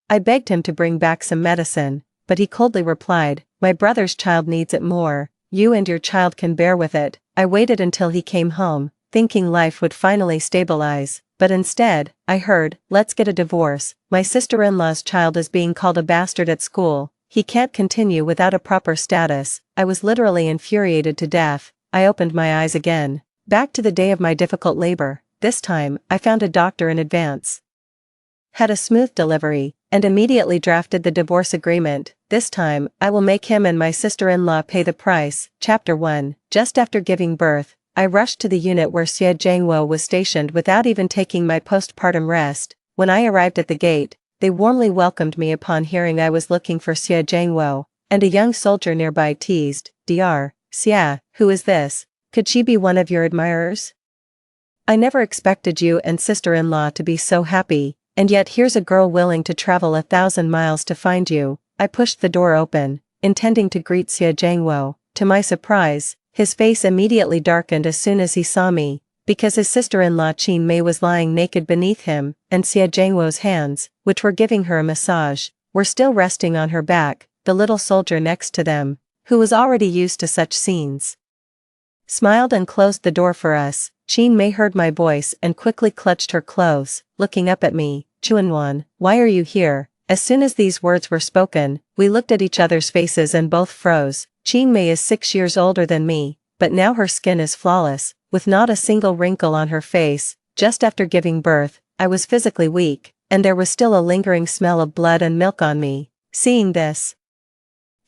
[SPEAKER 1] I begged him to bring back some medicine, but he coldly replied, "My brother's child needs it more. You and your child can bear with it." I waited until he came home, thinking life would finally stabilize, but instead, I heard, "Let's get a divorce. My sister-in-law's child is being called a bastard at school. He can't continue without a proper status." I was literally infuriated to death. I opened my eyes again. Back to the day of my difficult labor. This time, I found a doctor in advance, had a smooth delivery, and immediately drafted the divorce agreement. This time, I will make him and my sister-in-law pay the price. Chapter 1. Just after giving birth, I rushed to the unit where Xie Zhengwo was stationed without even taking my postpartum rest. When I arrived at the gate, they warmly welcomed me upon hearing I was looking for Xie Zhengwo, and a young soldier nearby teased, "Dr. Xie, who is this? Could she be one of your admirers? I never expected you and sister-in-law to be so happy, and yet here's a girl willing to travel 1,000 miles to find you." I pushed the door open, intending to greet Xie Zhengwo. To my surprise, his face immediately darkened as soon as he saw me, because his sister-in-law Qin Mei was lying naked beneath him, and Xie Zhengwo's hands, which were giving her a massage, were still resting on her back. The little soldier next to them, who was already used to such scenes, smiled and closed the door for us. Qin Mei heard my voice and quickly clutched her clothes, looking up at me. "Chuanwan, why are you here?" As soon as these words were spoken, we looked at each other's faces and both froze. Qin Mei is 6 years older than me, but now her skin is flawless, with not a single wrinkle on her face. Just after giving birth, I was physically weak, and there was still a lingering smell of blood and milk on me. Seeing this,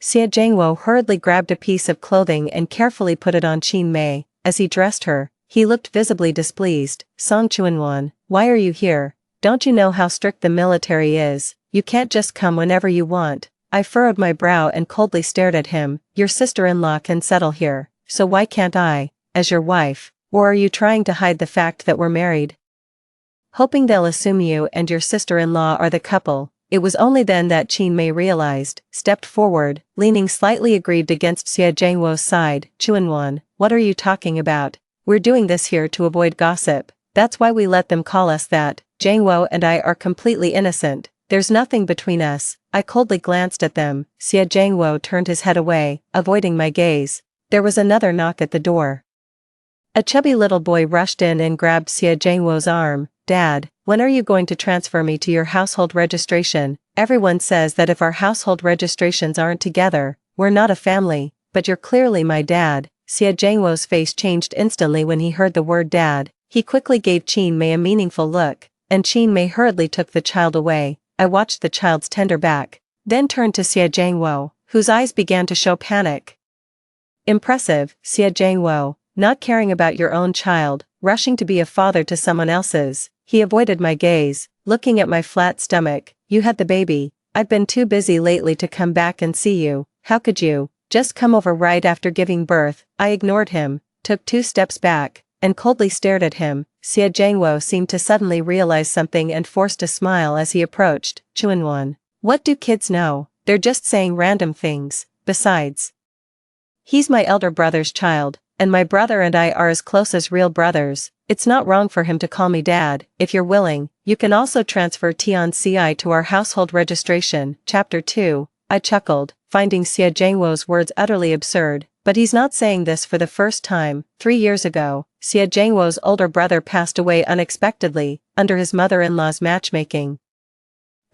[SPEAKER 1] Xie Zhengwo hurriedly grabbed a piece of clothing and carefully put it on Qin Mei. As he dressed her, he looked visibly displeased. "Song Chuanwan, why are you here? Don't you know how strict the military is? You can't just come whenever you want." I furrowed my brow and coldly stared at him. "Your sister-in-law can settle here, so why can't I, as your wife? Or are you trying to hide the fact that we're married?" hoping they'll assume you and your sister-in-law are the couple. It was only then that Qin Mei realized, stepped forward, leaning slightly aggrieved against Xie Zhangwo's side. Chuanwan, what are you talking about? We're doing this here to avoid gossip. That's why we let them call us that. Zhangwo and I are completely innocent. There's nothing between us. I coldly glanced at them. Xie Zhangwo turned his head away, avoiding my gaze. There was another knock at the door. A chubby little boy rushed in and grabbed Xie Zhangwo's arm. Dad, when are you going to transfer me to your household registration? Everyone says that if our household registrations aren't together, we're not a family, but you're clearly my dad. Xie Zhangwo's face changed instantly when he heard the word dad. He quickly gave Qin Mei a meaningful look, and Qin Mei hurriedly took the child away. I watched the child's tender back, then turned to Xie Zhangwo, whose eyes began to show panic. Impressive, Xie Zhangwo, not caring about your own child, rushing to be a father to someone else's. He avoided my gaze, looking at my flat stomach. You had the baby. I've been too busy lately to come back and see you. How could you? Just come over right after giving birth. I ignored him, took 2 steps back, and coldly stared at him. Xie Zhangwo seemed to suddenly realize something and forced a smile as he approached. Chuanwan, what do kids know? They're just saying random things. Besides, he's my elder brother's child, and my brother and I are as close as real brothers. It's not wrong for him to call me dad. If you're willing, you can also transfer Tianci to our household registration. Chapter 2. I chuckled, finding Xie Zhangwo's words utterly absurd, but he's not saying this for the first time. 3 years ago, Xie Zhangwo's older brother passed away unexpectedly, under his mother-in-law's matchmaking.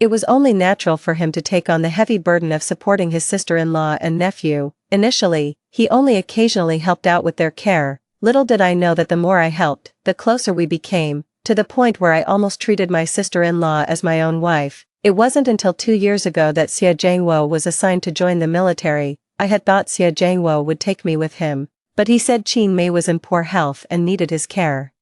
[SPEAKER 1] It was only natural for him to take on the heavy burden of supporting his sister-in-law and nephew. Initially, he only occasionally helped out with their care. Little did I know that the more I helped, the closer we became, to the point where I almost treated my sister-in-law as my own wife. It wasn't until 2 years ago that Xie Zhangwo was assigned to join the military. I had thought Xie Zhangwo would take me with him, but he said Qin Mei was in poor health and needed his care.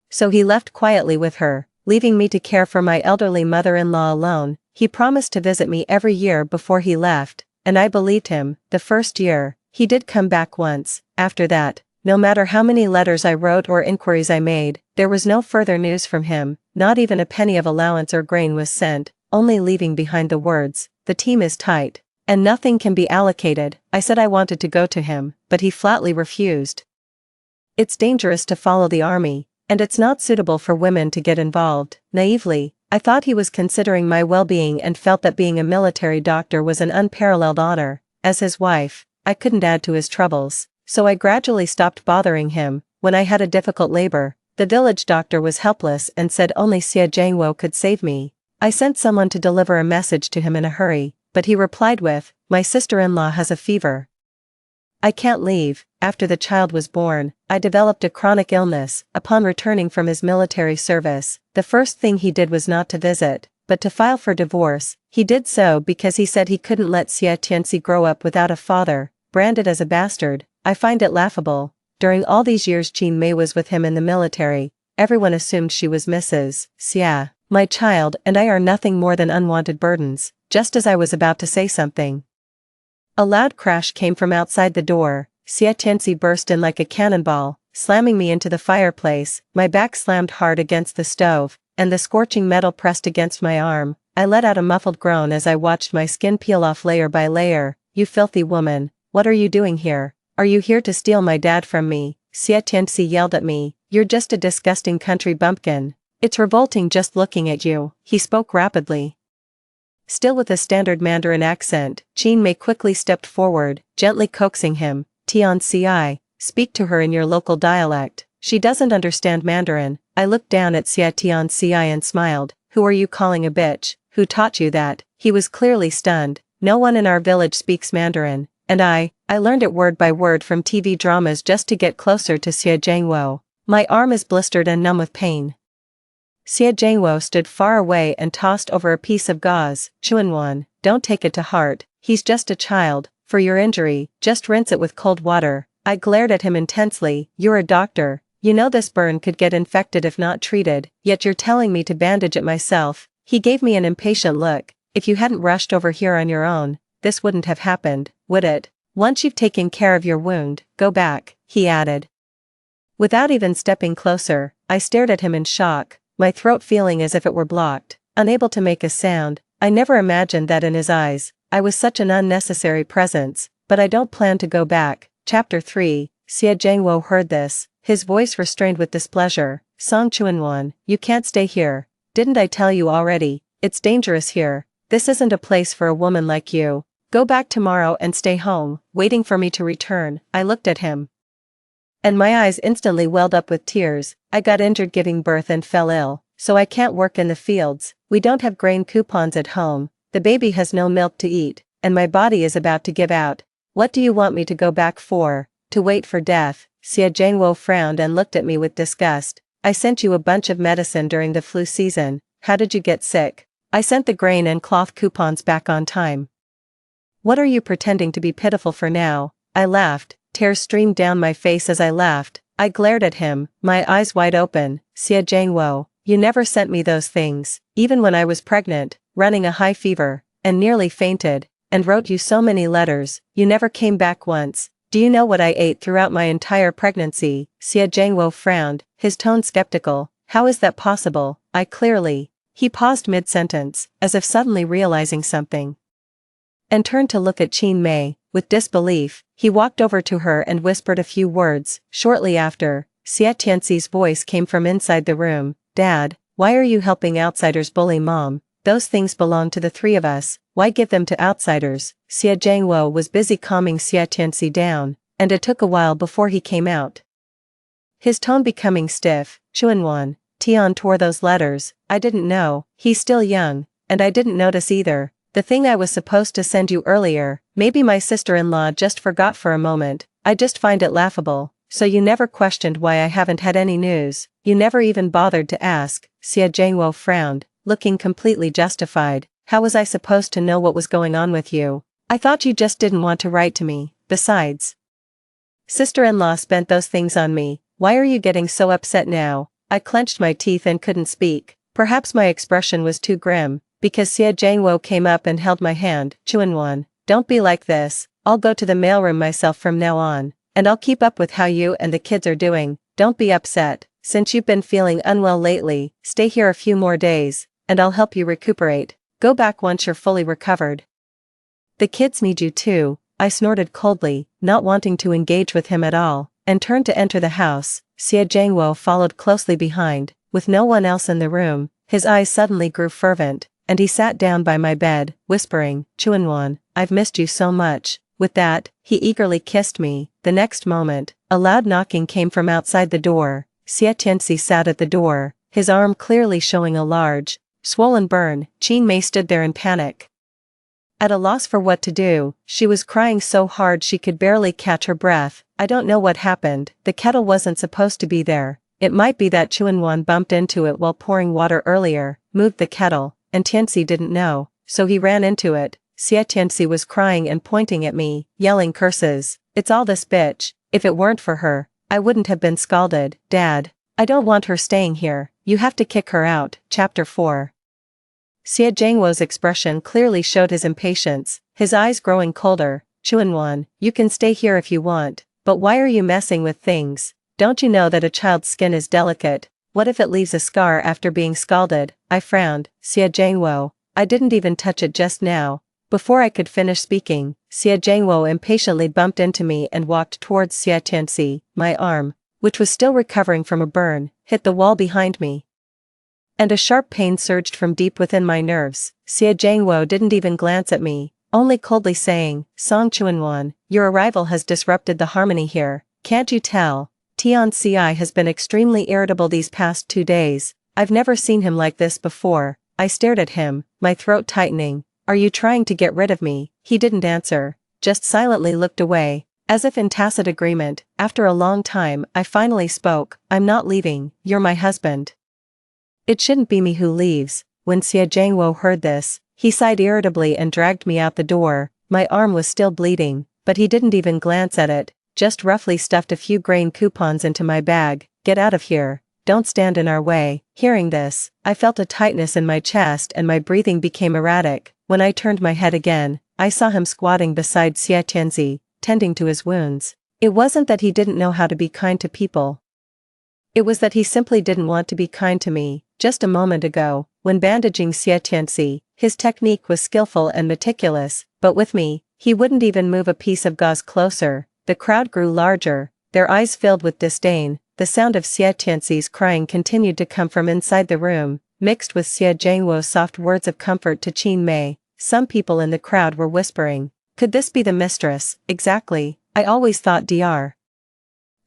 [SPEAKER 1] So he left quietly with her, leaving me to care for my elderly mother-in-law alone. He promised to visit me every year before he left, and I believed him. The first year, he did come back once. After that, no matter how many letters I wrote or inquiries I made, there was no further news from him. Not even a penny of allowance or grain was sent, only leaving behind the words, "The team is tight, and nothing can be allocated." I said I wanted to go to him, but he flatly refused. It's dangerous to follow the army, and it's not suitable for women to get involved. Naively, I thought he was considering my well-being and felt that being a military doctor was an unparalleled honor. As his wife, I couldn't add to his troubles, so I gradually stopped bothering him. When I had a difficult labor, the village doctor was helpless and said only Xie Zhangwo could save me. I sent someone to deliver a message to him in a hurry, but he replied with, "My sister-in-law has a fever. I can't leave." After the child was born, I developed a chronic illness. Upon returning from his military service, the first thing he did was not to visit, but to file for divorce. He did so because he said he couldn't let Xie Tianci grow up without a father, branded as a bastard. I find it laughable. During all these years Qin Mei was with him in the military, everyone assumed she was Mrs. Xia. My child and I are nothing more than unwanted burdens. Just as I was about to say something, a loud crash came from outside the door. Xie Tianci burst in like a cannonball, slamming me into the fireplace. My back slammed hard against the stove, and the scorching metal pressed against my arm. I let out a muffled groan as I watched my skin peel off layer by layer. "You filthy woman, what are you doing here? Are you here to steal my dad from me?" Xie Tianci yelled at me. "You're just a disgusting country bumpkin. It's revolting just looking at you." He spoke rapidly, still with a standard Mandarin accent. Qin Mei quickly stepped forward, gently coaxing him. "Tianci, speak to her in your local dialect. She doesn't understand Mandarin." I looked down at Xie Tianci and smiled. "Who are you calling a bitch? Who taught you that?" He was clearly stunned. "No one in our village speaks Mandarin, and I learned it word by word from TV dramas just to get closer to Xie Zhangwo. My arm is blistered and numb with pain." Xie Zhangwo stood far away and tossed over a piece of gauze. "Chuanwan, don't take it to heart. He's just a child. For your injury, just rinse it with cold water." I glared at him intensely. "You're a doctor. You know this burn could get infected if not treated, yet you're telling me to bandage it myself." He gave me an impatient look. "If you hadn't rushed over here on your own, this wouldn't have happened, would it? Once you've taken care of your wound, go back," he added. Without even stepping closer, I stared at him in shock. my throat feeling as if it were blocked, unable to make a sound. I never imagined that in his eyes, I was such an unnecessary presence, but I don't plan to go back. Chapter 3, Xie Zhengwo heard this, his voice restrained with displeasure. Song Chuanwan, you can't stay here. Didn't I tell you already? It's dangerous here. This isn't a place for a woman like you. Go back tomorrow and stay home, waiting for me to return. I looked at him, and my eyes instantly welled up with tears. I got injured giving birth and fell ill, so I can't work in the fields. We don't have grain coupons at home. The baby has no milk to eat, and my body is about to give out. What do you want me to go back for? To wait for death? Xie Zhengwo frowned and looked at me with disgust. I sent you a bunch of medicine during the flu season. How did you get sick? I sent the grain and cloth coupons back on time. What are you pretending to be pitiful for now? I laughed. Tears streamed down my face as I laughed. I glared at him, my eyes wide open. Xie Zhengwo, you never sent me those things, even when I was pregnant, running a high fever, and nearly fainted, and wrote you so many letters. You never came back once. Do you know what I ate throughout my entire pregnancy? Xie Zhengwo frowned, his tone skeptical. How is that possible? I clearly. He paused mid-sentence, as if suddenly realizing something, and turned to look at Qin Mei. With disbelief, he walked over to her and whispered a few words. Shortly after, Xie Tianxi's voice came from inside the room. Dad, why are you helping outsiders bully Mom? Those things belong to the three of us. Why give them to outsiders? Xie Zhengwo was busy calming Xie Tianxi down, and it took a while before he came out, his tone becoming stiff. Chuanwan, Tian tore those letters. I didn't know. He's still young, and I didn't notice either. The thing I was supposed to send you earlier, maybe my sister-in-law just forgot for a moment. I just find it laughable. So you never questioned why I haven't had any news. You never even bothered to ask. Xie Zhengwo frowned, looking completely justified. How was I supposed to know what was going on with you? I thought you just didn't want to write to me. Besides, sister-in-law spent those things on me. Why are you getting so upset now? I clenched my teeth and couldn't speak. Perhaps my expression was too grim, because Xie Zhengwo came up and held my hand. Chuanwan, don't be like this. I'll go to the mailroom myself from now on, and I'll keep up with how you and the kids are doing. Don't be upset. Since you've been feeling unwell lately, stay here a few more days, and I'll help you recuperate. Go back once you're fully recovered. The kids need you too. I snorted coldly, not wanting to engage with him at all, and turned to enter the house. Xie Zhengwo followed closely behind. With no one else in the room, his eyes suddenly grew fervent, and he sat down by my bed, whispering, Chuanwan, I've missed you so much. With that, he eagerly kissed me. The next moment, a loud knocking came from outside the door. Xie Tianxi sat at the door, his arm clearly showing a large, swollen burn. Qin Mei stood there in panic, at a loss for what to do. She was crying so hard she could barely catch her breath. I don't know what happened. The kettle wasn't supposed to be there. It might be that Chuanwan bumped into it while pouring water earlier, moved the kettle, and Tianxi didn't know, so he ran into it. Xie Tianxi was crying and pointing at me, yelling curses. It's all this bitch. If it weren't for her, I wouldn't have been scalded. Dad, I don't want her staying here. You have to kick her out. Chapter 4. Xie Zhengwo's expression clearly showed his impatience, his eyes growing colder. Chuanwan, you can stay here if you want, but why are you messing with things? Don't you know that a child's skin is delicate? What if it leaves a scar after being scalded? I frowned. Xie Zhengwo, I didn't even touch it just now. Before I could finish speaking, Xie Zhengwo impatiently bumped into me and walked towards Xie Tianxi. My arm, which was still recovering from a burn, hit the wall behind me, and a sharp pain surged from deep within my nerves. Xie Zhengwo didn't even glance at me, only coldly saying, Song Chuanwan, your arrival has disrupted the harmony here. Can't you tell? Tianxi has been extremely irritable these past 2 days. I've never seen him like this before. I stared at him, my throat tightening. Are you trying to get rid of me? He didn't answer, just silently looked away, as if in tacit agreement. After a long time, I finally spoke. I'm not leaving. You're my husband. It shouldn't be me who leaves. When Xie Zhengwo heard this, he sighed irritably and dragged me out the door. My arm was still bleeding, but he didn't even glance at it, just roughly stuffed a few grain coupons into my bag. Get out of here. Don't stand in our way. Hearing this, I felt a tightness in my chest and my breathing became erratic. When I turned my head again, I saw him squatting beside Xie Tianxi, tending to his wounds. It wasn't that he didn't know how to be kind to people. It was that he simply didn't want to be kind to me. Just a moment ago, when bandaging Xie Tianxi, his technique was skillful and meticulous, but with me, he wouldn't even move a piece of gauze closer. The crowd grew larger, their eyes filled with disdain. The sound of Xie Tianxi's crying continued to come from inside the room, mixed with Xie Zhengwo's soft words of comfort to Qin Mei. Some people in the crowd were whispering, "Could this be the mistress?" Exactly, I always thought Dr.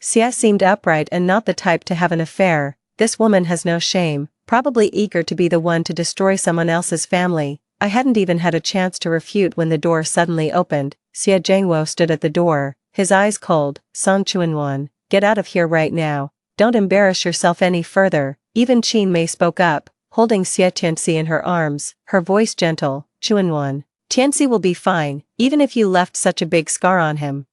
[SPEAKER 1] Xie seemed upright and not the type to have an affair. This woman has no shame, probably eager to be the one to destroy someone else's family. I hadn't even had a chance to refute when the door suddenly opened. Xie Zhengwo stood at the door, his eyes cold. "Song Chuanwan, get out of here right now. Don't embarrass yourself any further." Even Qin Mei spoke up, holding Xie Tianxi in her arms, her voice gentle. "Chuanwan, Tianxi will be fine, even if you left such a big scar on him.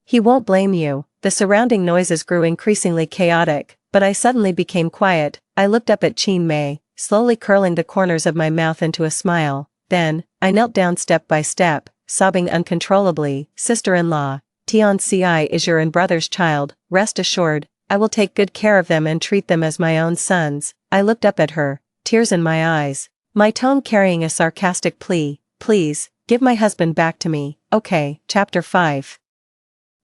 [SPEAKER 1] He won't blame you." The surrounding noises grew increasingly chaotic, but I suddenly became quiet. I looked up at Qin Mei, slowly curling the corners of my mouth into a smile. Then, I knelt down step by step, sobbing uncontrollably. "Sister-in-law, Tianxi is your and brother's child. Rest assured, I will take good care of them and treat them as my own sons." I looked up at her, tears in my eyes, my tone carrying a sarcastic plea. "Please, give my husband back to me." Okay, Chapter 5.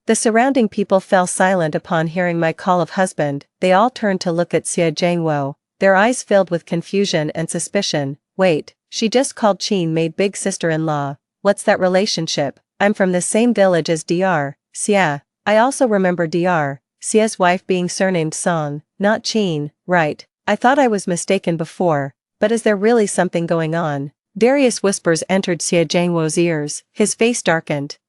[SPEAKER 1] The surrounding people fell silent upon hearing my call of husband. They all turned to look at Xie Zhengwo, their eyes filled with confusion and suspicion. "Wait, she just called Qin Mei big sister-in-law. What's that relationship? I'm from the same village as Dr. Xie. I also remember Dr. Xie's wife being surnamed Song, not Qin, right? I thought I was mistaken before, but is there really something going on?" Various whispers entered Xie Zhengwo's ears, his face darkened.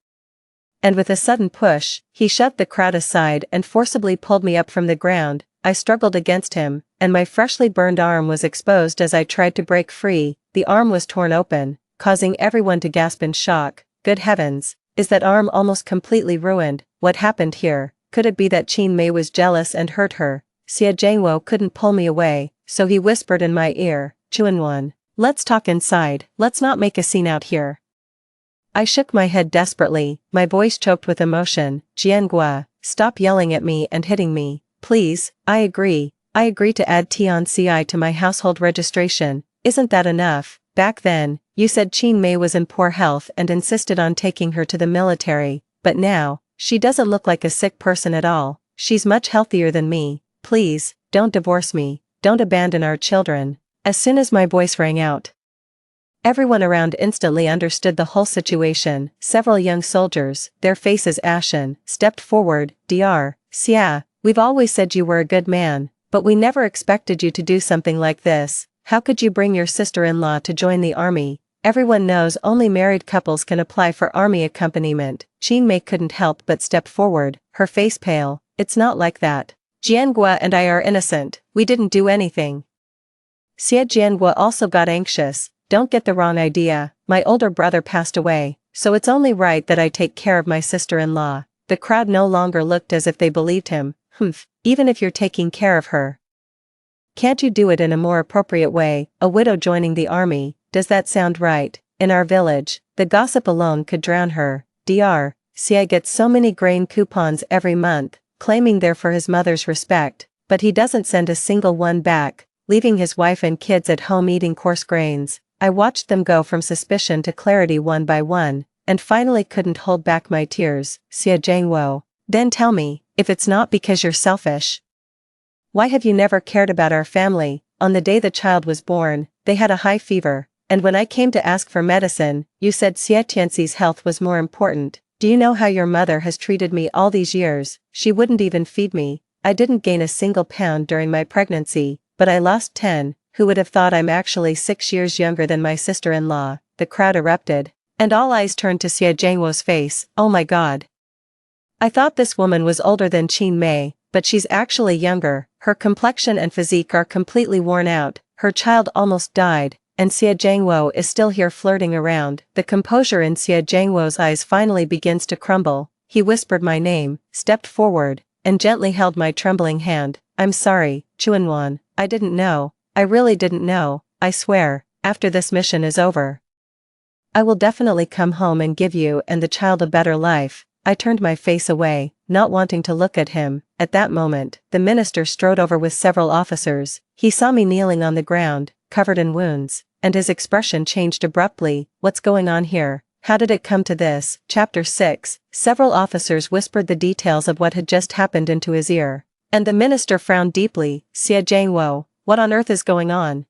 [SPEAKER 1] And with a sudden push, he shoved the crowd aside and forcibly pulled me up from the ground. I struggled against him, and my freshly burned arm was exposed as I tried to break free. The arm was torn open, causing everyone to gasp in shock. Good heavens, is that arm almost completely ruined? What happened here? Could it be that Qin Mei was jealous and hurt her? Xie Zhengwo couldn't pull me away, so he whispered in my ear, "Chuanwan, let's talk inside, let's not make a scene out here." I shook my head desperately, my voice choked with emotion. "Jiangua, stop yelling at me and hitting me, please." I agree to add Tianxi to my household registration. Isn't that enough? Back then, you said Qin Mei was in poor health and insisted on taking her to the military, but now, she doesn't look like a sick person at all. She's much healthier than me. Please, don't divorce me, don't abandon our children." As soon as my voice rang out, everyone around instantly understood the whole situation. Several young soldiers, their faces ashen, stepped forward. "Dr. Xie, we've always said you were a good man, but we never expected you to do something like this. How could you bring your sister-in-law to join the army? Everyone knows only married couples can apply for army accompaniment." Qin Mei couldn't help but step forward, her face pale. "It's not like that. Jiangua and I are innocent, we didn't do anything." Xie Jiangua also got anxious. "Don't get the wrong idea, my older brother passed away, so it's only right that I take care of my sister-in-law." The crowd no longer looked as if they believed him. "Humph, even if you're taking care of her, can't you do it in a more appropriate way? A widow joining the army, does that sound right? In our village, the gossip alone could drown her. Dr. Xie gets so many grain coupons every month, claiming they're for his mother's respect, but he doesn't send a single one back, leaving his wife and kids at home eating coarse grains." I watched them go from suspicion to clarity one by one, and finally couldn't hold back my tears. "Xie Zhengwo, then tell me, if it's not because you're selfish, why have you never cared about our family? On the day the child was born, they had a high fever, and when I came to ask for medicine, you said Xie Tianxi's health was more important. Do you know how your mother has treated me all these years? She wouldn't even feed me. I didn't gain a single pound during my pregnancy, but I lost 10. Who would have thought I'm actually 6 years younger than my sister-in-law?" The crowd erupted, and all eyes turned to Xie Zhengwo's face. "Oh my god. I thought this woman was older than Qin Mei, but she's actually younger. Her complexion and physique are completely worn out, her child almost died, and Xie Zhengwo is still here flirting around." The composure in Xie Zhengwo's eyes finally begins to crumble. He whispered my name, stepped forward, and gently held my trembling hand. "I'm sorry, Chuanwan, I didn't know. I really didn't know. I swear, after this mission is over, I will definitely come home and give you and the child a better life." I turned my face away, not wanting to look at him. At that moment, the minister strode over with several officers. He saw me kneeling on the ground, covered in wounds, and his expression changed abruptly. What's going on here? How did it come to this? Chapter 6. Several officers whispered the details of what had just happened into his ear. And the minister frowned deeply. Xie Jiangwo, what on earth is going on?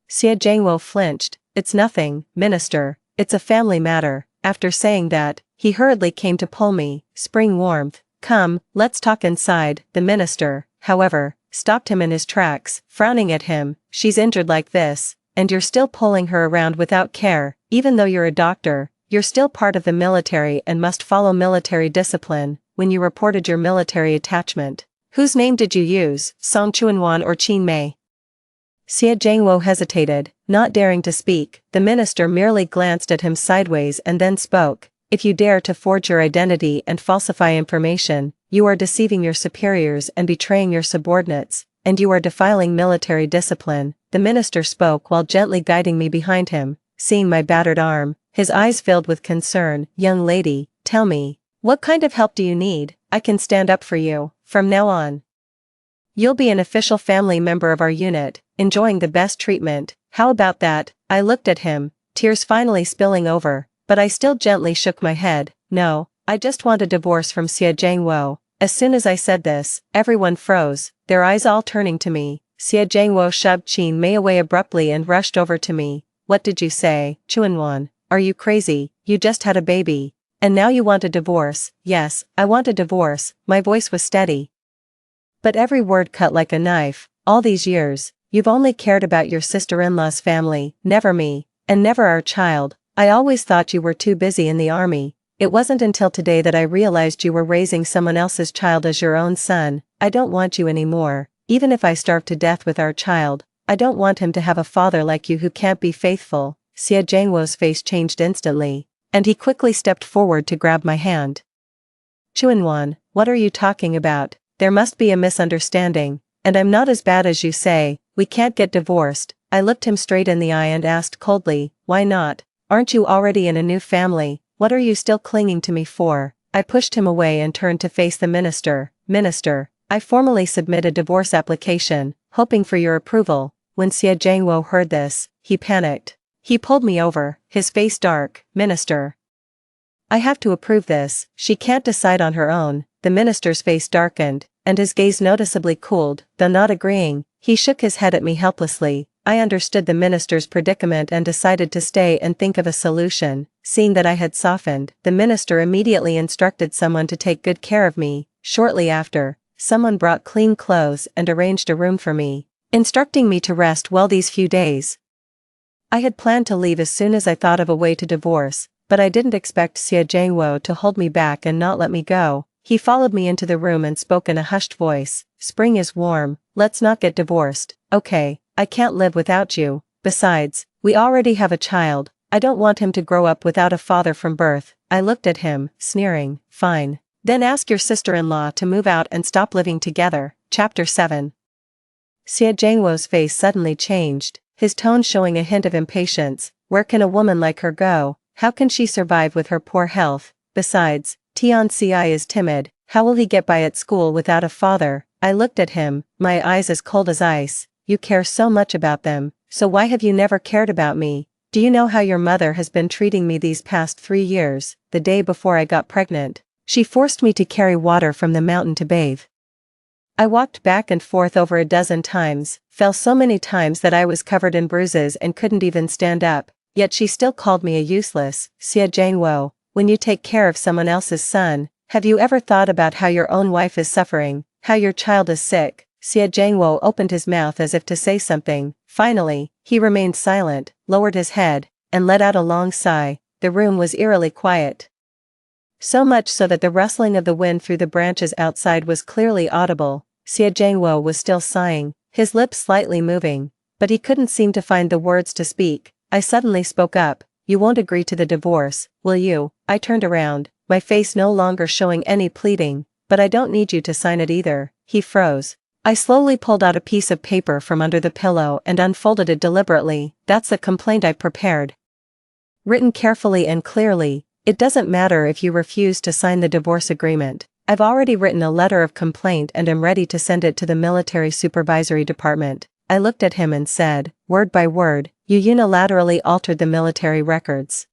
[SPEAKER 1] Xie Jiangwo flinched. It's nothing, minister. It's a family matter. After saying that, he hurriedly came to pull me. Spring warmth. Come, let's talk inside. The minister, however, stopped him in his tracks, frowning at him. She's injured like this, and you're still pulling her around without care. Even though you're a doctor, you're still part of the military and must follow military discipline. When you reported your military attachment, whose name did you use, Song Chuanwan or Qin Mei? Xie Jiangwo hesitated, not daring to speak. The minister merely glanced at him sideways and then spoke. If you dare to forge your identity and falsify information, you are deceiving your superiors and betraying your subordinates, and you are defiling military discipline. The minister spoke while gently guiding me behind him. Seeing my battered arm, his eyes filled with concern. Young lady, tell me, what kind of help do you need? I can stand up for you. From now on, you'll be an official family member of our unit, enjoying the best treatment. How about that? I looked at him, tears finally spilling over, but I still gently shook my head. No, I just want a divorce from Xie Jiangwo. As soon as I said this, everyone froze, their eyes all turning to me. Xie Jiangwo shoved Qin Mei away abruptly and rushed over to me. What did you say, Chuanwan? Are you crazy? You just had a baby. And now you want a divorce? Yes, I want a divorce. My voice was steady, but every word cut like a knife. All these years, you've only cared about your sister-in-law's family, never me, and never our child. I always thought you were too busy in the army. It wasn't until today that I realized you were raising someone else's child as your own son. I don't want you anymore. Even if I starve to death with our child, I don't want him to have a father like you who can't be faithful. Xie Jiangwo's face changed instantly, and he quickly stepped forward to grab my hand. Chuanwan, what are you talking about? There must be a misunderstanding, and I'm not as bad as you say. We can't get divorced. I looked him straight in the eye and asked coldly, why not? Aren't you already in a new family? What are you still clinging to me for? I pushed him away and turned to face the minister. Minister, I formally submit a divorce application, hoping for your approval. When Xie Jiangwo heard this, he panicked. He pulled me over, his face dark. Minister, I have to approve this. She can't decide on her own. The minister's face darkened, and his gaze noticeably cooled. Though not agreeing, he shook his head at me helplessly. I understood the minister's predicament and decided to stay and think of a solution. Seeing that I had softened, the minister immediately instructed someone to take good care of me. Shortly after, someone brought clean clothes and arranged a room for me, instructing me to rest well these few days. I had planned to leave as soon as I thought of a way to divorce, but I didn't expect Xie Jiangwo to hold me back and not let me go. He followed me into the room and spoke in a hushed voice. Spring is warm, let's not get divorced. Okay, I can't live without you. Besides, we already have a child. I don't want him to grow up without a father from birth. I looked at him, sneering. Fine. Then ask your sister-in-law to move out and stop living together. Chapter 7. Xie Jiangwo's face suddenly changed, his tone showing a hint of impatience. Where can a woman like her go? How can she survive with her poor health? Besides, Tianci is timid. How will he get by at school without a father? I looked at him, my eyes as cold as ice. You care so much about them, so why have you never cared about me? Do you know how your mother has been treating me these past 3 years? The day before I got pregnant, she forced me to carry water from the mountain to bathe. I walked back and forth over a dozen times, fell so many times that I was covered in bruises and couldn't even stand up, yet she still called me a useless. Xie Jiangwo, when you take care of someone else's son, have you ever thought about how your own wife is suffering, how your child is sick? Xie Jiangwo opened his mouth as if to say something. Finally, he remained silent, lowered his head, and let out a long sigh. The room was eerily quiet. So much so that the rustling of the wind through the branches outside was clearly audible. Xie Jiangwo was still sighing, his lips slightly moving, but he couldn't seem to find the words to speak. I suddenly spoke up. You won't agree to the divorce, will you? I turned around, my face no longer showing any pleading. But I don't need you to sign it either. He froze. I slowly pulled out a piece of paper from under the pillow and unfolded it deliberately. That's the complaint I prepared. Written carefully and clearly, it doesn't matter if you refuse to sign the divorce agreement. I've already written a letter of complaint and am ready to send it to the military supervisory department. I looked at him and said, word by word, you unilaterally altered the military records.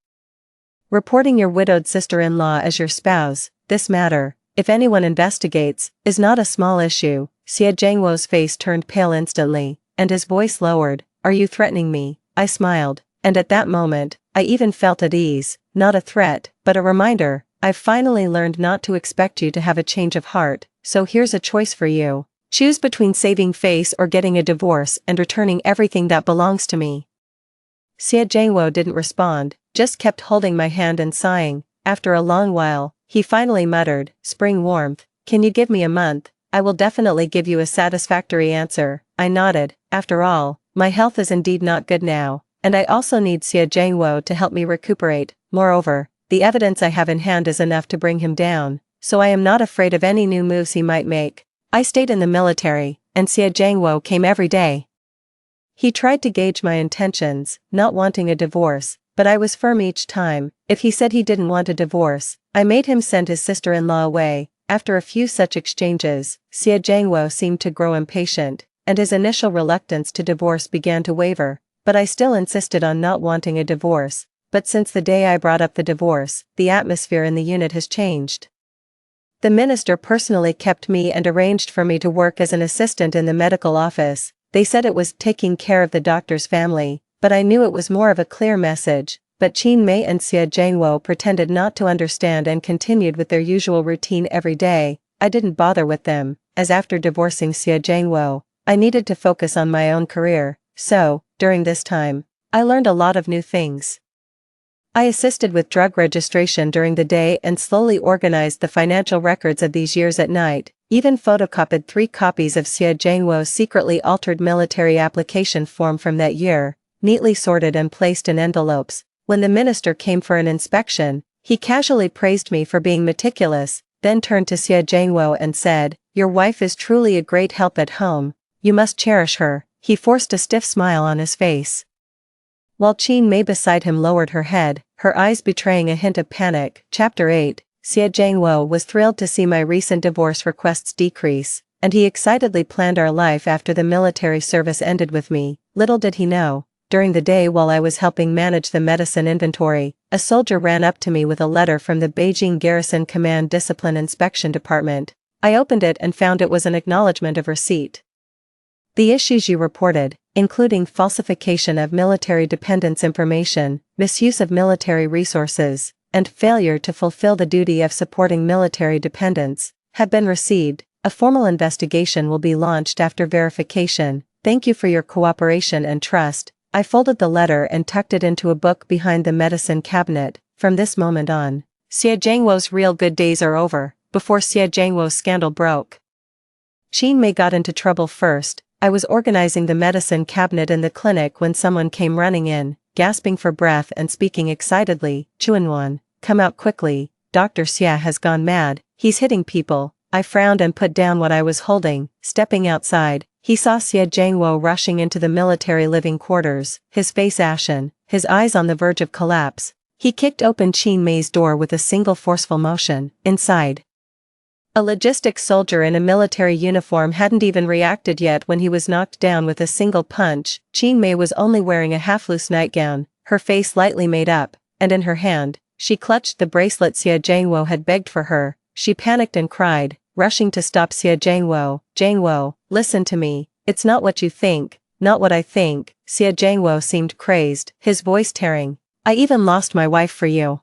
[SPEAKER 1] Reporting your widowed sister-in-law as your spouse, this matter, if anyone investigates, is not a small issue. Xie Zhengwo's face turned pale instantly, and his voice lowered. Are you threatening me? I smiled, and at that moment, I even felt at ease, not a threat, but a reminder. I've finally learned not to expect you to have a change of heart, so here's a choice for you. Choose between saving face or getting a divorce and returning everything that belongs to me. Xie Zhengwo didn't respond, just kept holding my hand and sighing. After a long while, he finally muttered, spring warmth, can you give me a month? I will definitely give you a satisfactory answer. I nodded. After all, my health is indeed not good now, and I also need Xie Zhengwo to help me recuperate. Moreover, the evidence I have in hand is enough to bring him down, so I am not afraid of any new moves he might make. I stayed in the military, and Xie Zhengwo came every day. He tried to gauge my intentions, not wanting a divorce, but I was firm each time. If he said he didn't want a divorce, I made him send his sister-in-law away. After a few such exchanges, Xie Zhengwo seemed to grow impatient, and his initial reluctance to divorce began to waver, but I still insisted on not wanting a divorce. But since the day I brought up the divorce, the atmosphere in the unit has changed. The minister personally kept me and arranged for me to work as an assistant in the medical office. They said it was taking care of the doctor's family, but I knew it was more of a clear message. But Qin Mei and Xie Zhengwo pretended not to understand and continued with their usual routine every day. I didn't bother with them, as after divorcing Xie Zhengwo, I needed to focus on my own career. So, during this time, I learned a lot of new things. I assisted with drug registration during the day and slowly organized the financial records of these years at night, even photocopied 3 copies of Xie Zhengwo's secretly altered military application form from that year, neatly sorted and placed in envelopes. When the minister came for an inspection, he casually praised me for being meticulous, then turned to Xie Zhengwo and said, your wife is truly a great help at home, you must cherish her. He forced a stiff smile on his face. While Qin Mei beside him lowered her head, her eyes betraying a hint of panic. Chapter 8. Xie Zhengwo was thrilled to see my recent divorce requests decrease, and he excitedly planned our life after the military service ended with me. Little did he know, during the day while I was helping manage the medicine inventory, a soldier ran up to me with a letter from the Beijing Garrison Command Discipline Inspection Department. I opened it and found it was an acknowledgement of receipt. The issues you reported, including falsification of military dependence information, misuse of military resources, and failure to fulfill the duty of supporting military dependents, have been received. A formal investigation will be launched after verification. Thank you for your cooperation and trust. I folded the letter and tucked it into a book behind the medicine cabinet. From this moment on, Xie Zhengwo's real good days are over. Before Xie Zhengwo's scandal broke, Qin Mei got into trouble first. I was organizing the medicine cabinet in the clinic when someone came running in, gasping for breath and speaking excitedly. Chuanwan, come out quickly, Dr. Xia has gone mad, he's hitting people. I frowned and put down what I was holding. Stepping outside, he saw Xie Zhengwo rushing into the military living quarters, his face ashen, his eyes on the verge of collapse. He kicked open Qin Mei's door with a single forceful motion. Inside, a logistics soldier in a military uniform hadn't even reacted yet when he was knocked down with a single punch. Qin Mei was only wearing a half-loose nightgown, her face lightly made up, and in her hand, she clutched the bracelet Xie Zhengwo had begged for her. She panicked and cried, rushing to stop Xie Zhengwo. Zhengwo, listen to me, it's not what you think, not what I think. Xie Zhengwo seemed crazed, his voice tearing. I even lost my wife for you.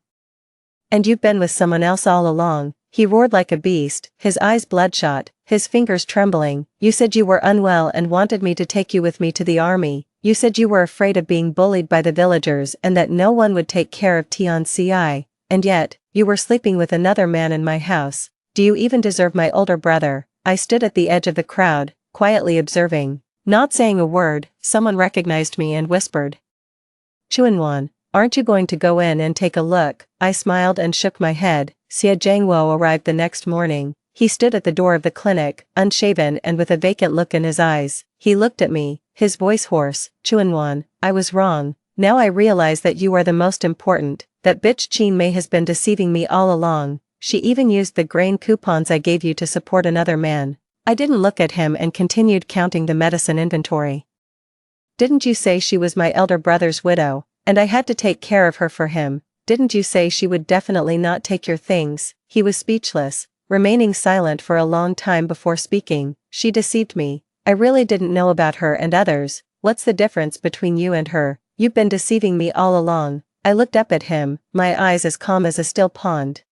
[SPEAKER 1] And you've been with someone else all along. He roared like a beast, his eyes bloodshot, his fingers trembling. You said you were unwell and wanted me to take you with me to the army. You said you were afraid of being bullied by the villagers and that no one would take care of Tianci. And yet, you were sleeping with another man in my house. Do you even deserve my older brother? I stood at the edge of the crowd, quietly observing. Not saying a word, someone recognized me and whispered, Chuanwan, aren't you going to go in and take a look? I smiled and shook my head. Xie Zhengwo arrived the next morning. He stood at the door of the clinic, unshaven and with a vacant look in his eyes. He looked at me, his voice hoarse. Chuanwan, I was wrong. Now I realize that you are the most important. That bitch Qin Mei has been deceiving me all along. She even used the grain coupons I gave you to support another man. I didn't look at him and continued counting the medicine inventory. Didn't you say she was my elder brother's widow, and I had to take care of her for him? Didn't you say she would definitely not take your things? He was speechless, remaining silent for a long time before speaking. She deceived me. I really didn't know about her and others. What's the difference between you and her? You've been deceiving me all along. I looked up at him, my eyes as calm as a still pond.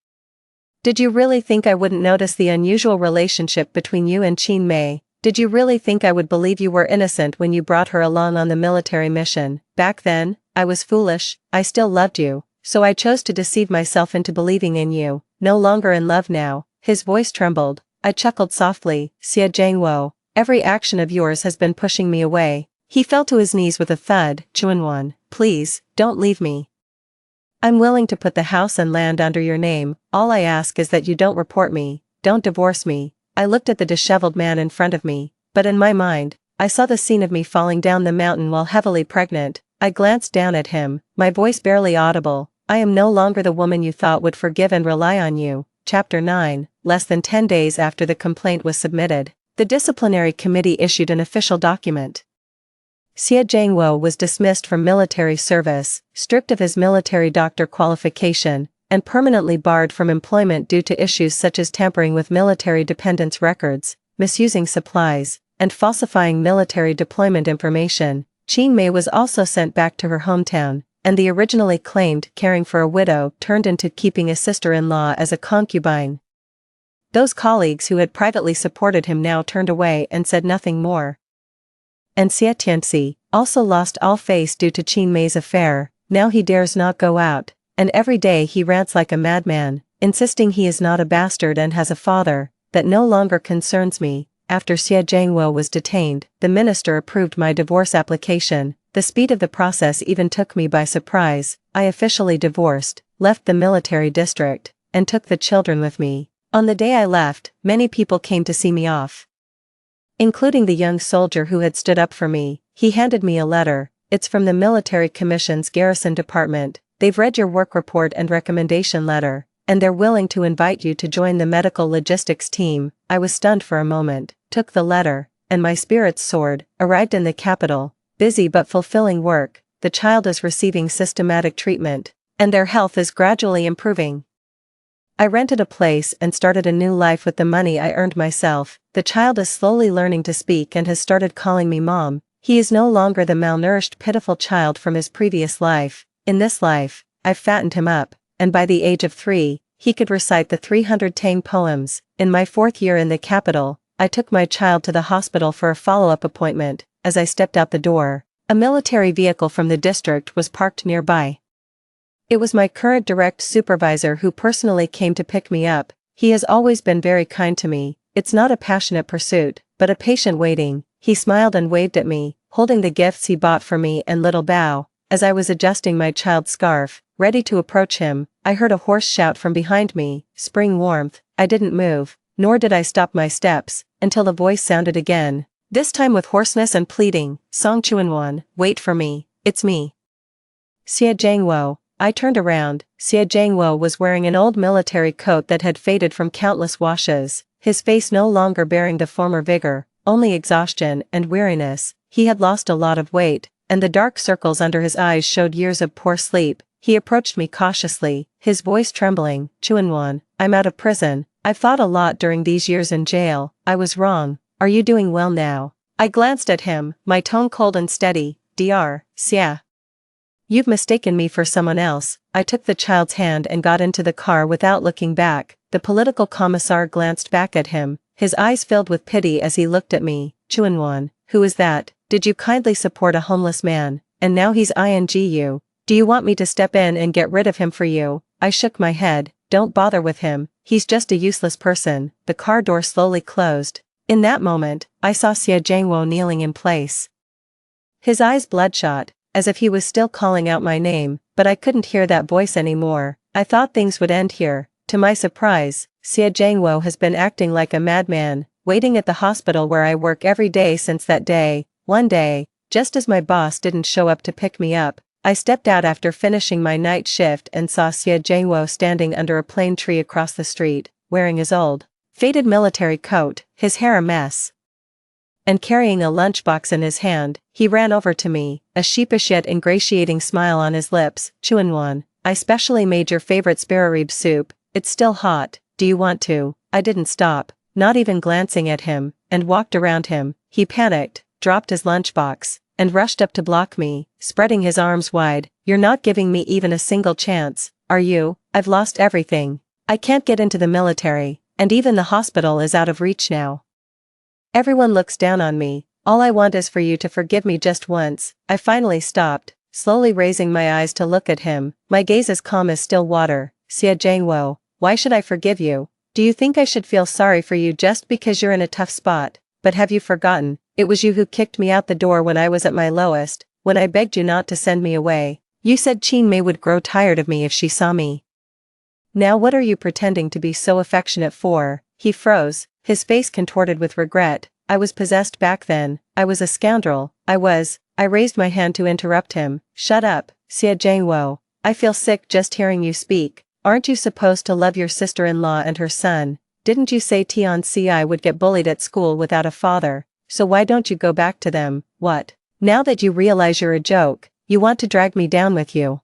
[SPEAKER 1] Did you really think I wouldn't notice the unusual relationship between you and Qin Mei? Did you really think I would believe you were innocent when you brought her along on the military mission? Back then, I was foolish. I still loved you, so I chose to deceive myself into believing in you. No longer in love now. His voice trembled. I chuckled softly. Xie Zhangwo, every action of yours has been pushing me away. He fell to his knees with a thud. Chuanwan, please, don't leave me. I'm willing to put the house and land under your name. All I ask is that you don't report me, don't divorce me. I looked at the disheveled man in front of me, but in my mind, I saw the scene of me falling down the mountain while heavily pregnant. I glanced down at him, my voice barely audible. I am no longer the woman you thought would forgive and rely on you. Chapter 9, less than 10 days after the complaint was submitted, the disciplinary committee issued an official document. Xie Zhangwo was dismissed from military service, stripped of his military doctor qualification, and permanently barred from employment due to issues such as tampering with military dependents' records, misusing supplies, and falsifying military deployment information. Qin Mei was also sent back to her hometown, and the originally claimed caring for a widow turned into keeping a sister-in-law as a concubine. Those colleagues who had privately supported him now turned away and said nothing more. And Xie Tianxi also lost all face due to Qin Mei's affair. Now he dares not go out, and every day he rants like a madman, insisting he is not a bastard and has a father. That no longer concerns me. After Xie Zhangwo was detained, the minister approved my divorce application. The speed of the process even took me by surprise. I officially divorced, left the military district, and took the children with me. On the day I left, many people came to see me off, including the young soldier who had stood up for me. He handed me a letter. It's from the Military Commission's Garrison Department. They've read your work report and recommendation letter, and they're willing to invite you to join the medical logistics team. I was stunned for a moment, took the letter, and my spirits soared. Arrived in the capital, busy but fulfilling work. The child is receiving systematic treatment, and their health is gradually improving. I rented a place and started a new life with the money I earned myself. The child is slowly learning to speak and has started calling me mom. He is no longer the malnourished, pitiful child from his previous life. In this life, I've fattened him up, and by the age of 3, he could recite the 300 Tang poems. In my 4th year in the capital, I took my child to the hospital for a follow-up appointment. As I stepped out the door, a military vehicle from the district was parked nearby. It was my current direct supervisor who personally came to pick me up. He has always been very kind to me. It's not a passionate pursuit, but a patient waiting. He smiled and waved at me, holding the gifts he bought for me and little bow. As I was adjusting my child's scarf, ready to approach him, I heard a hoarse shout from behind me. Spring warmth. I didn't move, nor did I stop my steps, until the voice sounded again. This time with hoarseness and pleading. Song Chuanwan, wait for me. It's me. Xie Zhangwo. I turned around. Xie Zhangwo was wearing an old military coat that had faded from countless washes, his face no longer bearing the former vigor, only exhaustion and weariness. He had lost a lot of weight, and the dark circles under his eyes showed years of poor sleep. He approached me cautiously, his voice trembling. Chuanwan, I'm out of prison. I've thought a lot during these years in jail. I was wrong. Are you doing well now? I glanced at him, my tone cold and steady. Dr. Xie. You've mistaken me for someone else. I took the child's hand and got into the car without looking back. The political commissar glanced back at him, his eyes filled with pity as he looked at me. Chuanwan, who is that? Did you kindly support a homeless man, and now he's you? Do you want me to step in and get rid of him for you? I shook my head. Don't bother with him, he's just a useless person. The car door slowly closed. In that moment, I saw Xie Zhangwo kneeling in place, his eyes bloodshot, as if he was still calling out my name, but I couldn't hear that voice anymore. I thought things would end here. To my surprise, Xie Zhangwo has been acting like a madman, waiting at the hospital where I work every day since that day. One day, just as my boss didn't show up to pick me up, I stepped out after finishing my night shift and saw Xie Jianguo standing under a plane tree across the street, wearing his old, faded military coat, his hair a mess, and carrying a lunchbox in his hand. He ran over to me, a sheepish yet ingratiating smile on his lips. "Chuanwan, I specially made your favorite sparerib soup, it's still hot, do you want to?" I didn't stop, not even glancing at him, and walked around him. He panicked, dropped his lunchbox, and rushed up to block me, spreading his arms wide. "You're not giving me even a single chance, are you? I've lost everything. I can't get into the military, and even the hospital is out of reach now. Everyone looks down on me. All I want is for you to forgive me just once." I finally stopped, slowly raising my eyes to look at him, my gaze as calm as still water. "Xie Jianguo, why should I forgive you? Do you think I should feel sorry for you just because you're in a tough spot? But have you forgotten, it was you who kicked me out the door when I was at my lowest, when I begged you not to send me away. You said Qin Mei would grow tired of me if she saw me. Now what are you pretending to be so affectionate for?" He froze, his face contorted with regret. "I was possessed back then, I was a scoundrel, I raised my hand to interrupt him. "Shut up, Xie Jianguo, I feel sick just hearing you speak. Aren't you supposed to love your sister-in-law and her son? Didn't you say Tian Ci would get bullied at school without a father? So why don't you go back to them? What? Now that you realize you're a joke, you want to drag me down with you?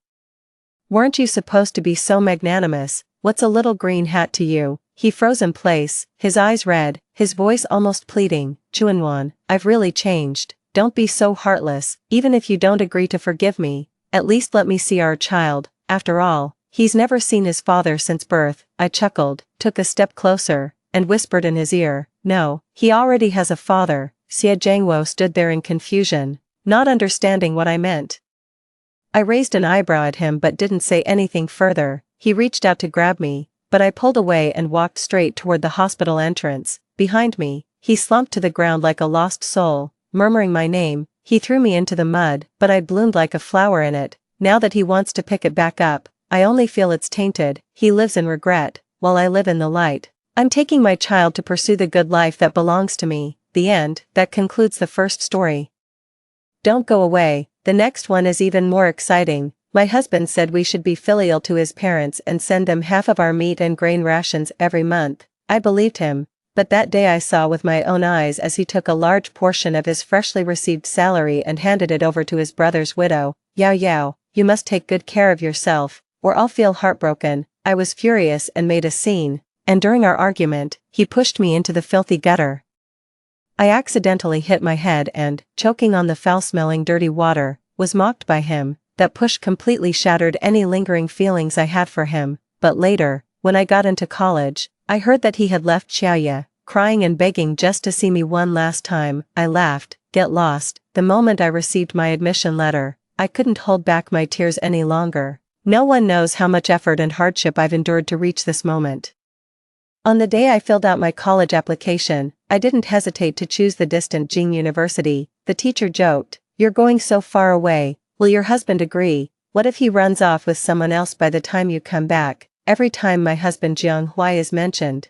[SPEAKER 1] Weren't you supposed to be so magnanimous? What's a little green hat to you?" He froze in place, his eyes red, his voice almost pleading. "Chuanwan, I've really changed. Don't be so heartless. Even if you don't agree to forgive me, at least let me see our child. After all, he's never seen his father since birth." I chuckled, took a step closer, and whispered in his ear, "No, he already has a father." Xie Jianguo stood there in confusion, not understanding what I meant. I raised an eyebrow at him but didn't say anything further. He reached out to grab me, but I pulled away and walked straight toward the hospital entrance. Behind me, he slumped to the ground like a lost soul, murmuring my name. He threw me into the mud, but I bloomed like a flower in it. Now that he wants to pick it back up, I only feel it's tainted. He lives in regret, while I live in the light. I'm taking my child to pursue the good life that belongs to me. The end. That concludes the first story. Don't go away, the next one is even more exciting. My husband said we should be filial to his parents and send them half of our meat and grain rations every month. I believed him, but that day I saw with my own eyes as he took a large portion of his freshly received salary and handed it over to his brother's widow. "Yao Yao, you must take good care of yourself, or I'll feel heartbroken." I was furious and made a scene, and during our argument, he pushed me into the filthy gutter. I accidentally hit my head and, choking on the foul-smelling dirty water, was mocked by him. That push completely shattered any lingering feelings I had for him. But later, when I got into college, I heard that he had left Xiaoya, crying and begging just to see me one last time. I laughed. Get lost. The moment I received my admission letter, I couldn't hold back my tears any longer. No one knows how much effort and hardship I've endured to reach this moment. On the day I filled out my college application, I didn't hesitate to choose the distant Jing University. The teacher joked, "You're going so far away. Will your husband agree? What if he runs off with someone else by the time you come back?" Every time my husband Jiang Huai is mentioned,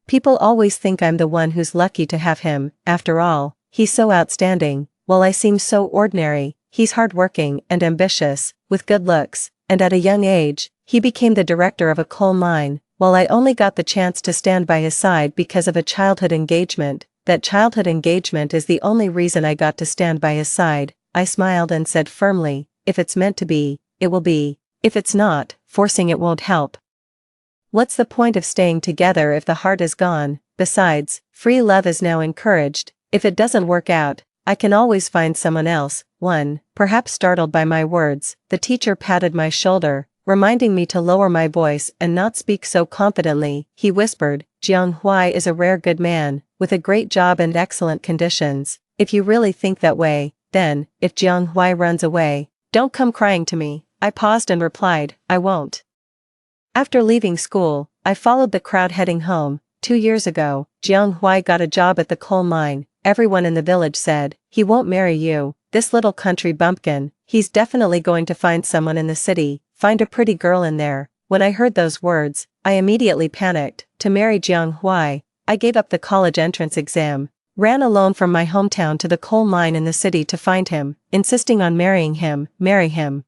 [SPEAKER 1] people always think I'm the one who's lucky to have him. After all, he's so outstanding. While I seem so ordinary, he's hardworking and ambitious, with good looks, and at a young age, he became the director of a coal mine. While I only got the chance to stand by his side because of a childhood engagement, that childhood engagement is the only reason I got to stand by his side. I smiled and said firmly, "If it's meant to be, it will be. If it's not, forcing it won't help. What's the point of staying together if the heart is gone? Besides, free love is now encouraged. If it doesn't work out, I can always find someone else." Perhaps startled by my words, the teacher patted my shoulder, reminding me to lower my voice and not speak so confidently. He whispered, "Jiang Huai is a rare good man, with a great job and excellent conditions. If you really think that way, then, if Jiang Huai runs away, don't come crying to me." I paused and replied, "I won't." After leaving school, I followed the crowd heading home. 2 years ago, Jiang Huai got a job at the coal mine. Everyone in the village said, "He won't marry you, this little country bumpkin. He's definitely going to find someone in the city, find a pretty girl in there." When I heard those words, I immediately panicked. To marry Jiang Huai, I gave up the college entrance exam, Ran alone from my hometown to the coal mine in the city to find him, insisting on marrying him, marry him.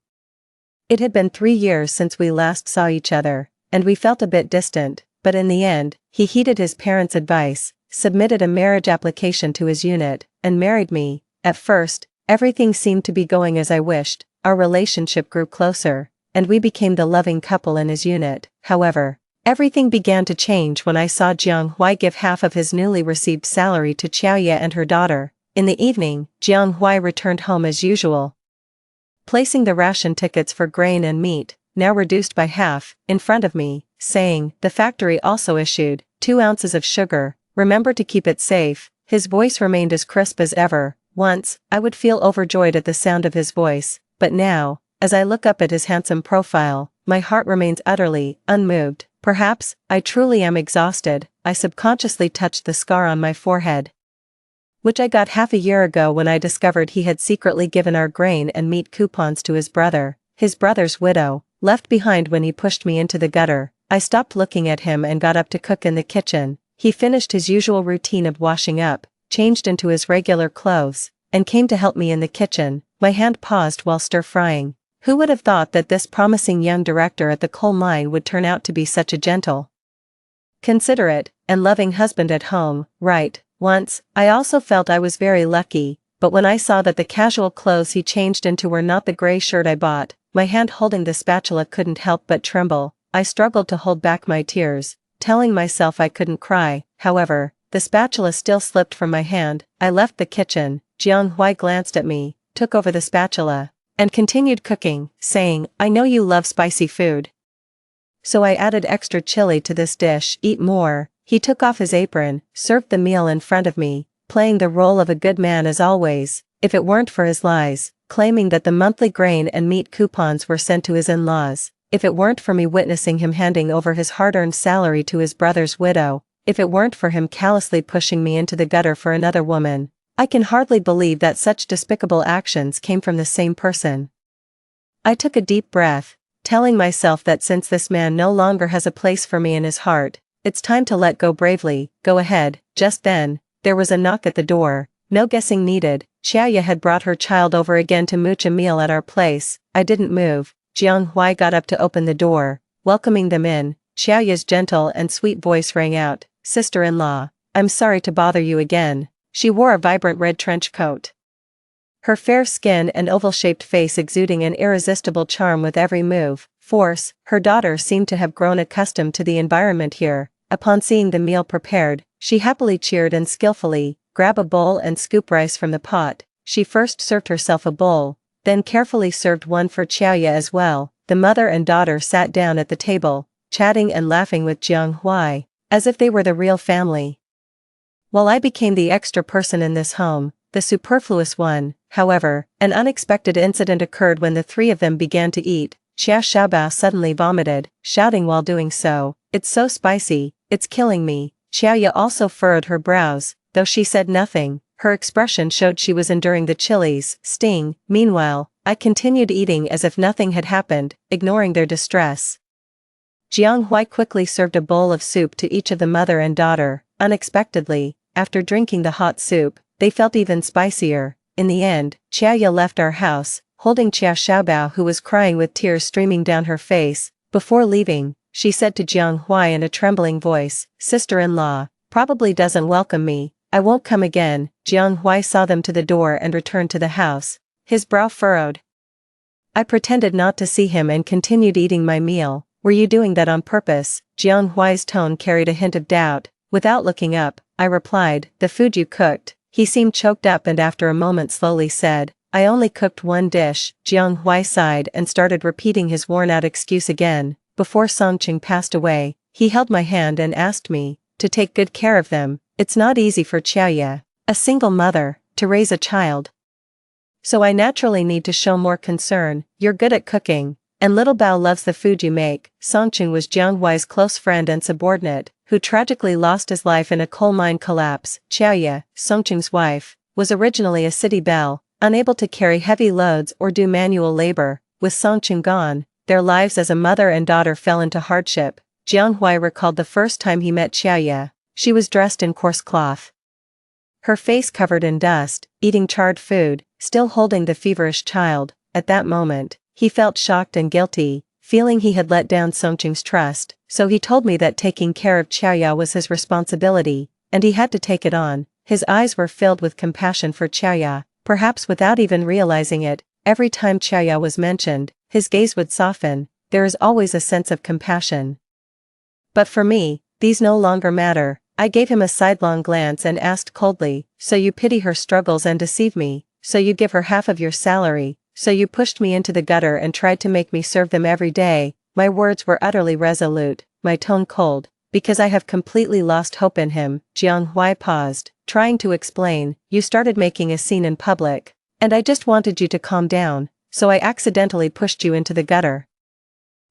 [SPEAKER 1] It had been 3 years since we last saw each other, and we felt a bit distant, but in the end, he heeded his parents' advice, submitted a marriage application to his unit, and married me. At first, everything seemed to be going as I wished, our relationship grew closer, and we became the loving couple in his unit. However, everything began to change when I saw Jiang Huai give half of his newly received salary to Xiaoye and her daughter. In the evening, Jiang Huai returned home as usual, placing the ration tickets for grain and meat, now reduced by half, in front of me, saying, "The factory also issued 2 ounces of sugar, remember to keep it safe." His voice remained as crisp as ever. Once, I would feel overjoyed at the sound of his voice, but now, as I look up at his handsome profile, my heart remains utterly unmoved. Perhaps, I truly am exhausted. I subconsciously touched the scar on my forehead, which I got half a year ago when I discovered he had secretly given our grain and meat coupons to his brother's widow, left behind when he pushed me into the gutter. I stopped looking at him and got up to cook in the kitchen. He finished his usual routine of washing up, changed into his regular clothes, and came to help me in the kitchen. My hand paused while stir-frying. Who would have thought that this promising young director at the coal mine would turn out to be such a gentle, considerate, and loving husband at home, right? Once, I also felt I was very lucky, but when I saw that the casual clothes he changed into were not the gray shirt I bought, my hand holding the spatula couldn't help but tremble. I struggled to hold back my tears, telling myself I couldn't cry. However, the spatula still slipped from my hand. I left the kitchen. Jiang Huai glanced at me, took over the spatula, and continued cooking, saying, "I know you love spicy food, so I added extra chili to this dish. Eat more." He took off his apron, served the meal in front of me, playing the role of a good man as always. If it weren't for his lies, claiming that the monthly grain and meat coupons were sent to his in-laws, if it weren't for me witnessing him handing over his hard-earned salary to his brother's widow, if it weren't for him callously pushing me into the gutter for another woman, I can hardly believe that such despicable actions came from the same person. I took a deep breath, telling myself that since this man no longer has a place for me in his heart, it's time to let go bravely. Go ahead. Just then, there was a knock at the door. No guessing needed. Xiaoye had brought her child over again to mooch a meal at our place. I didn't move. Jiang Huai got up to open the door, welcoming them in. Xiaoye's gentle and sweet voice rang out, "Sister-in-law, I'm sorry to bother you again." She wore a vibrant red trench coat, her fair skin and oval-shaped face exuding an irresistible charm with every move. Her daughter seemed to have grown accustomed to the environment here. Upon seeing the meal prepared, she happily cheered and skillfully grabbed a bowl and scoop rice from the pot. She first served herself a bowl, then carefully served one for Xiaoye as well. The mother and daughter sat down at the table, chatting and laughing with Jiang Huai, as if they were the real family, while I became the extra person in this home, the superfluous one. However, an unexpected incident occurred when the 3 of them began to eat. Xia Xiaobao suddenly vomited, shouting while doing so, "It's so spicy, it's killing me." Xiaoye also furrowed her brows, though she said nothing. Her expression showed she was enduring the chili's sting. Meanwhile, I continued eating as if nothing had happened, ignoring their distress. Jiang Huai quickly served a bowl of soup to each of the mother and daughter. Unexpectedly, after drinking the hot soup, they felt even spicier. In the end, Xiaoye left our house, holding Xia Xiaobao who was crying with tears streaming down her face. Before leaving, she said to Jiang Huai in a trembling voice, "Sister-in-law probably doesn't welcome me. I won't come again." Jiang Huai saw them to the door and returned to the house, his brow furrowed. I pretended not to see him and continued eating my meal. "Were you doing that on purpose?" Jiang Huai's tone carried a hint of doubt. Without looking up, I replied, "The food you cooked." He seemed choked up and after a moment slowly said, "I only cooked one dish." Jiang Huai sighed and started repeating his worn-out excuse again. Before Songqing passed away, he held my hand and asked me to take good care of them. It's not easy for Xiaoye, a single mother, to raise a child, so I naturally need to show more concern. You're good at cooking, and little Bao loves the food you make. Songqing was Jiang Huai's close friend and subordinate, who tragically lost his life in a coal mine collapse. Xiaoye, Songqing's wife, was originally a city belle, unable to carry heavy loads or do manual labor. With Songqing gone, their lives as a mother and daughter fell into hardship. Jiang Huai recalled the first time he met Xiaoye. She was dressed in coarse cloth, her face covered in dust, eating charred food, still holding the feverish child. At that moment, he felt shocked and guilty, feeling he had let down Songqing's trust, so he told me that taking care of Xiaoya was his responsibility, and he had to take it on. His eyes were filled with compassion for Xiaoya, perhaps without even realizing it. Every time Xiaoya was mentioned, his gaze would soften. There is always a sense of compassion. But for me, these no longer matter. I gave him a sidelong glance and asked coldly, so you pity her struggles and deceive me, so you give her half of your salary, so you pushed me into the gutter and tried to make me serve them every day. My words were utterly resolute, my tone cold, because I have completely lost hope in him. Jiang Hui paused, trying to explain, you started making a scene in public, and I just wanted you to calm down, so I accidentally pushed you into the gutter.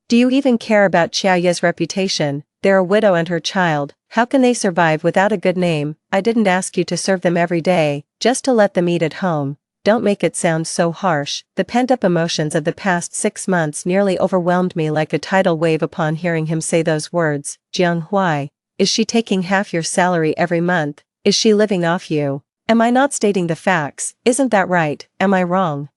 [SPEAKER 1] Do you even care about Xiaoya's reputation? They're a widow and her child, how can they survive without a good name? I didn't ask you to serve them every day, just to let them eat at home. Don't make it sound so harsh. The pent-up emotions of the past 6 months nearly overwhelmed me like a tidal wave upon hearing him say those words. Jiang Hui, is she taking half your salary every month? Is she living off you? Am I not stating the facts? Isn't that right? Am I wrong?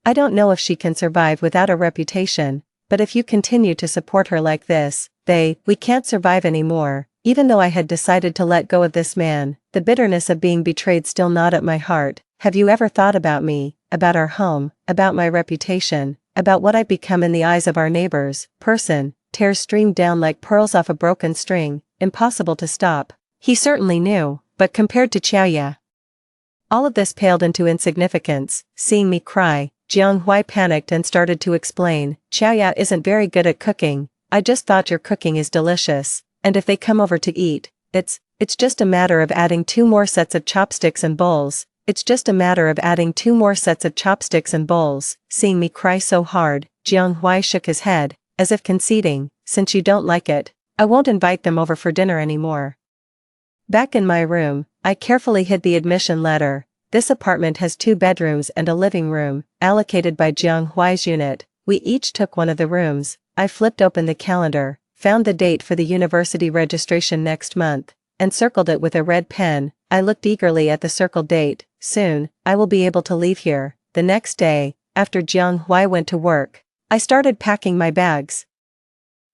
[SPEAKER 1] I don't know if she can survive without a reputation, but if you continue to support her like this, we can't survive anymore. Even though I had decided to let go of this man, the bitterness of being betrayed still gnawed at my heart. Have you ever thought about me, about our home, about my reputation, about what I've become in the eyes of our neighbors? Tears streamed down like pearls off a broken string, impossible to stop. He certainly knew, but compared to Xiaoya, all of this paled into insignificance. Seeing me cry, Jiang Hui panicked and started to explain, Xiaoya isn't very good at cooking. I just thought your cooking is delicious, and if they come over to eat, it's just a matter of adding 2 more sets of chopsticks and bowls. It's just a matter of adding 2 more sets of chopsticks and bowls. Seeing me cry so hard, Jiang Hui shook his head, as if conceding, since you don't like it, I won't invite them over for dinner anymore. Back in my room, I carefully hid the admission letter. This apartment has 2 bedrooms and a living room, allocated by Jiang Hui's unit. We each took one of the rooms. I flipped open the calendar, found the date for the university registration next month, and circled it with a red pen. I looked eagerly at the circled date. Soon, I will be able to leave here. The next day, after Jiang Hui went to work, I started packing my bags,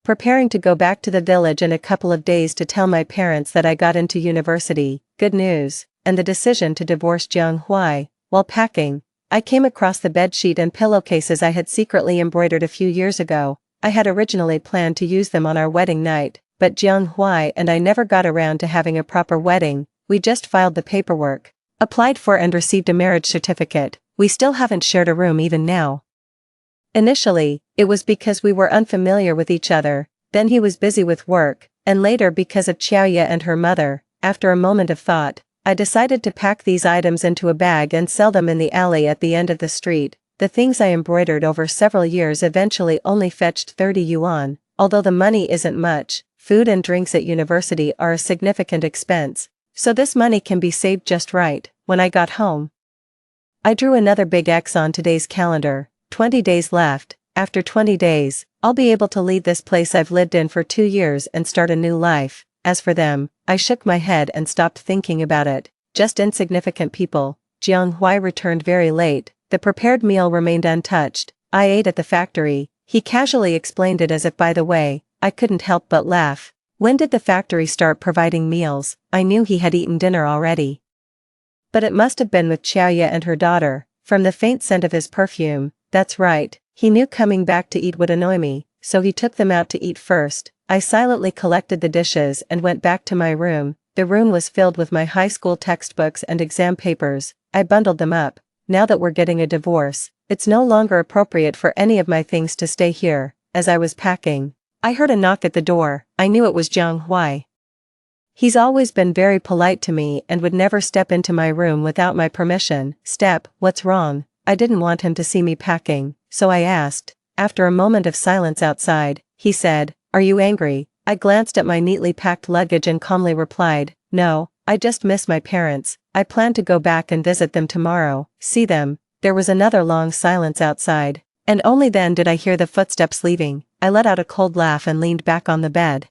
[SPEAKER 1] preparing to go back to the village in a couple of days to tell my parents that I got into university. Good news, and the decision to divorce Jiang Hui. While packing, I came across the bedsheet and pillowcases I had secretly embroidered a few years ago. I had originally planned to use them on our wedding night, but Jiang Hui and I never got around to having a proper wedding. We just filed the paperwork, applied for and received a marriage certificate. We still haven't shared a room even now. Initially, it was because we were unfamiliar with each other, then he was busy with work, and later because of Xiaoya and her mother. After a moment of thought, I decided to pack these items into a bag and sell them in the alley at the end of the street. The things I embroidered over several years eventually only fetched 30 yuan, although the money isn't much. Food and drinks at university are a significant expense, so this money can be saved just right. When I got home, I drew another big X on today's calendar. 20 days left. After 20 days, I'll be able to leave this place I've lived in for 2 years and start a new life. As for them, I shook my head and stopped thinking about it. Just insignificant people. Jiang Hui returned very late. The prepared meal remained untouched. I ate at the factory. He casually explained it as if by the way. I couldn't help but laugh. When did the factory start providing meals? I knew he had eaten dinner already, but it must have been with Xiaoya and her daughter. From the faint scent of his perfume, that's right, he knew coming back to eat would annoy me, so he took them out to eat first. I silently collected the dishes and went back to my room. The room was filled with my high school textbooks and exam papers. I bundled them up. Now that we're getting a divorce, it's no longer appropriate for any of my things to stay here. As I was packing, I heard a knock at the door. I knew it was Jiang Hui. He's always been very polite to me and would never step into my room without my permission. What's wrong? I didn't want him to see me packing, so I asked. After a moment of silence outside, he said, "Are you angry?" I glanced at my neatly packed luggage and calmly replied, "No, I just miss my parents. I plan to go back and visit them tomorrow, see them." There was another long silence outside, and only then did I hear the footsteps leaving. I let out a cold laugh and leaned back on the bed,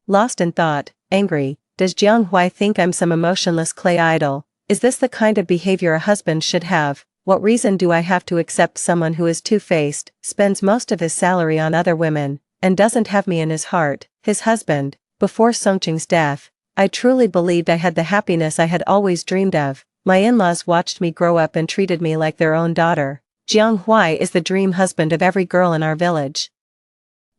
[SPEAKER 1] lost in thought. Angry, Does Jiang Hui think I'm some emotionless clay idol? Is this the kind of behavior a husband should have? What reason do I have to accept someone who is two-faced, spends most of his salary on other women, and doesn't have me in his heart, his husband? Before Songqing's death, I truly believed I had the happiness I had always dreamed of. My in-laws watched me grow up and treated me like their own daughter. Jiang Hui is the dream husband of every girl in our village.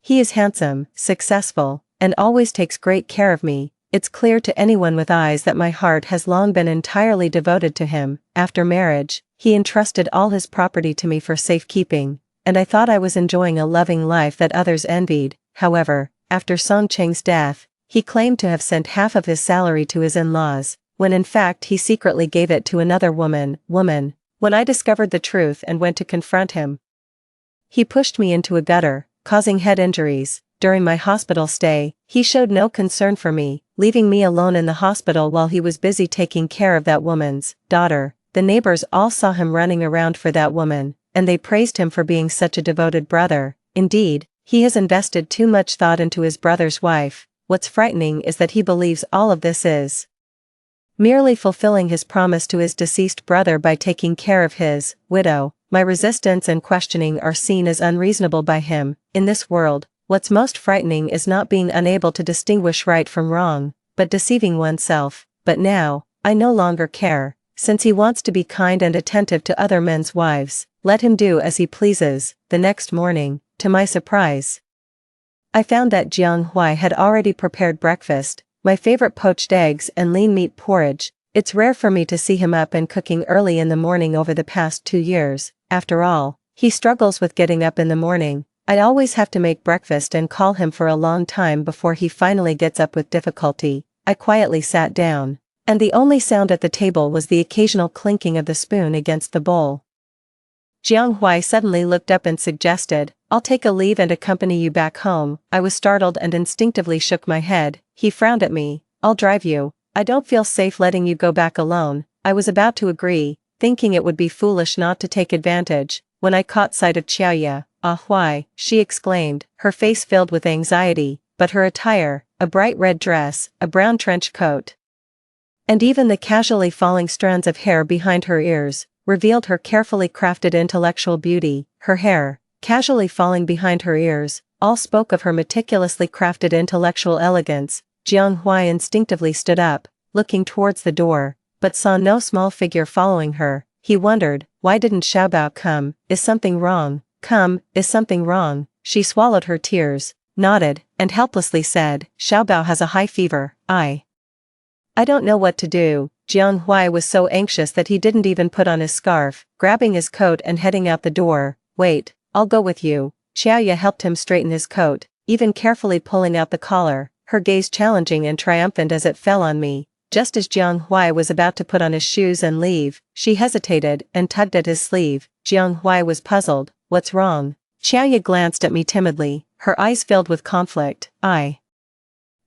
[SPEAKER 1] He is handsome, successful, and always takes great care of me. It's clear to anyone with eyes that my heart has long been entirely devoted to him. After marriage, he entrusted all his property to me for safekeeping, and I thought I was enjoying a loving life that others envied. However, after Song Cheng's death, he claimed to have sent half of his salary to his in-laws, when in fact he secretly gave it to another woman. When I discovered the truth and went to confront him, he pushed me into a gutter, causing head injuries. During my hospital stay, he showed no concern for me, leaving me alone in the hospital while he was busy taking care of that woman's daughter. The neighbors all saw him running around for that woman, and they praised him for being such a devoted brother. Indeed, he has invested too much thought into his brother's wife. What's frightening is that he believes all of this is merely fulfilling his promise to his deceased brother by taking care of his widow. My resistance and questioning are seen as unreasonable by him. In this world, what's most frightening is not being unable to distinguish right from wrong, but deceiving oneself. But now, I no longer care. Since he wants to be kind and attentive to other men's wives, let him do as he pleases. The next morning, to my surprise, I found that Jiang Hui had already prepared breakfast, my favorite poached eggs and lean meat porridge. It's rare for me to see him up and cooking early in the morning over the past 2 years. After all, he struggles with getting up in the morning. I always have to make breakfast and call him for a long time before he finally gets up with difficulty. I quietly sat down, and the only sound at the table was the occasional clinking of the spoon against the bowl. Jiang Hui suddenly looked up and suggested, "I'll take a leave and accompany you back home." I was startled and instinctively shook my head. He frowned at me. "I'll drive you. I don't feel safe letting you go back alone." I was about to agree, thinking it would be foolish not to take advantage, when I caught sight of Xiaoya. "Ah, Hui," she exclaimed, her face filled with anxiety, but her attire, a bright red dress, a brown trench coat, and even the casually falling strands of hair behind her ears, revealed her carefully crafted intellectual beauty. Her hair, casually falling behind her ears, all spoke of her meticulously crafted intellectual elegance. Jiang Hui instinctively stood up, looking towards the door, but saw no small figure following her. He wondered, why didn't Xiaobao come? Is something wrong? Is something wrong? She swallowed her tears, nodded, and helplessly said, "Xiaobao has a high fever. I don't know what to do." Jiang Hui was so anxious that he didn't even put on his scarf, grabbing his coat and heading out the door. "Wait, I'll go with you." Xiaoya helped him straighten his coat, even carefully pulling out the collar, her gaze challenging and triumphant as it fell on me. Just as Jiang Hui was about to put on his shoes and leave, she hesitated and tugged at his sleeve. Jiang Hui was puzzled. "What's wrong?" Xiaoya glanced at me timidly, her eyes filled with conflict. "Ah,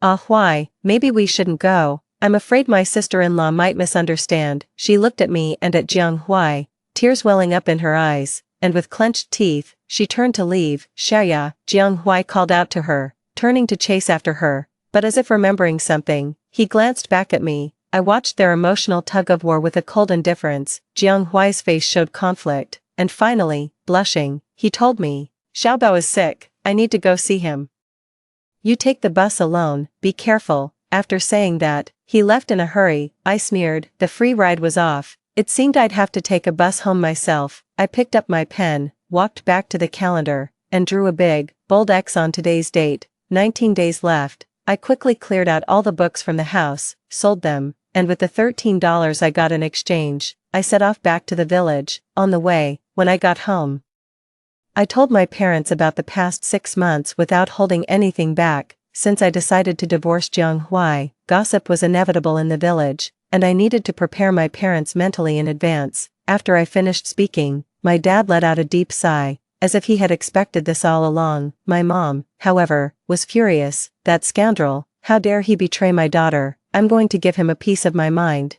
[SPEAKER 1] Hui, maybe we shouldn't go. I'm afraid my sister-in-law might misunderstand." She looked at me and at Jiang Hui, tears welling up in her eyes, and with clenched teeth, she turned to leave. "Xiaoya," Jiang Hui called out to her, turning to chase after her, but as if remembering something, he glanced back at me. I watched their emotional tug-of-war with a cold indifference. Jiang Hui's face showed conflict, and finally, blushing, he told me, "Xiaobao is sick, I need to go see him. You take the bus alone, be careful." After saying that, he left in a hurry. I sneered. The free ride was off. It seemed I'd have to take a bus home myself. I picked up my pen, walked back to the calendar, and drew a big, bold X on today's date. 19 days left. I quickly cleared out all the books from the house, sold them, and with the $13 I got in exchange, I set off back to the village. On the way, when I got home, I told my parents about the past 6 months without holding anything back. Since I decided to divorce Jiang Hui, gossip was inevitable in the village, and I needed to prepare my parents mentally in advance. After I finished speaking, my dad let out a deep sigh, as if he had expected this all along. My mom, however, was furious. "That scoundrel, how dare he betray my daughter? I'm going to give him a piece of my mind."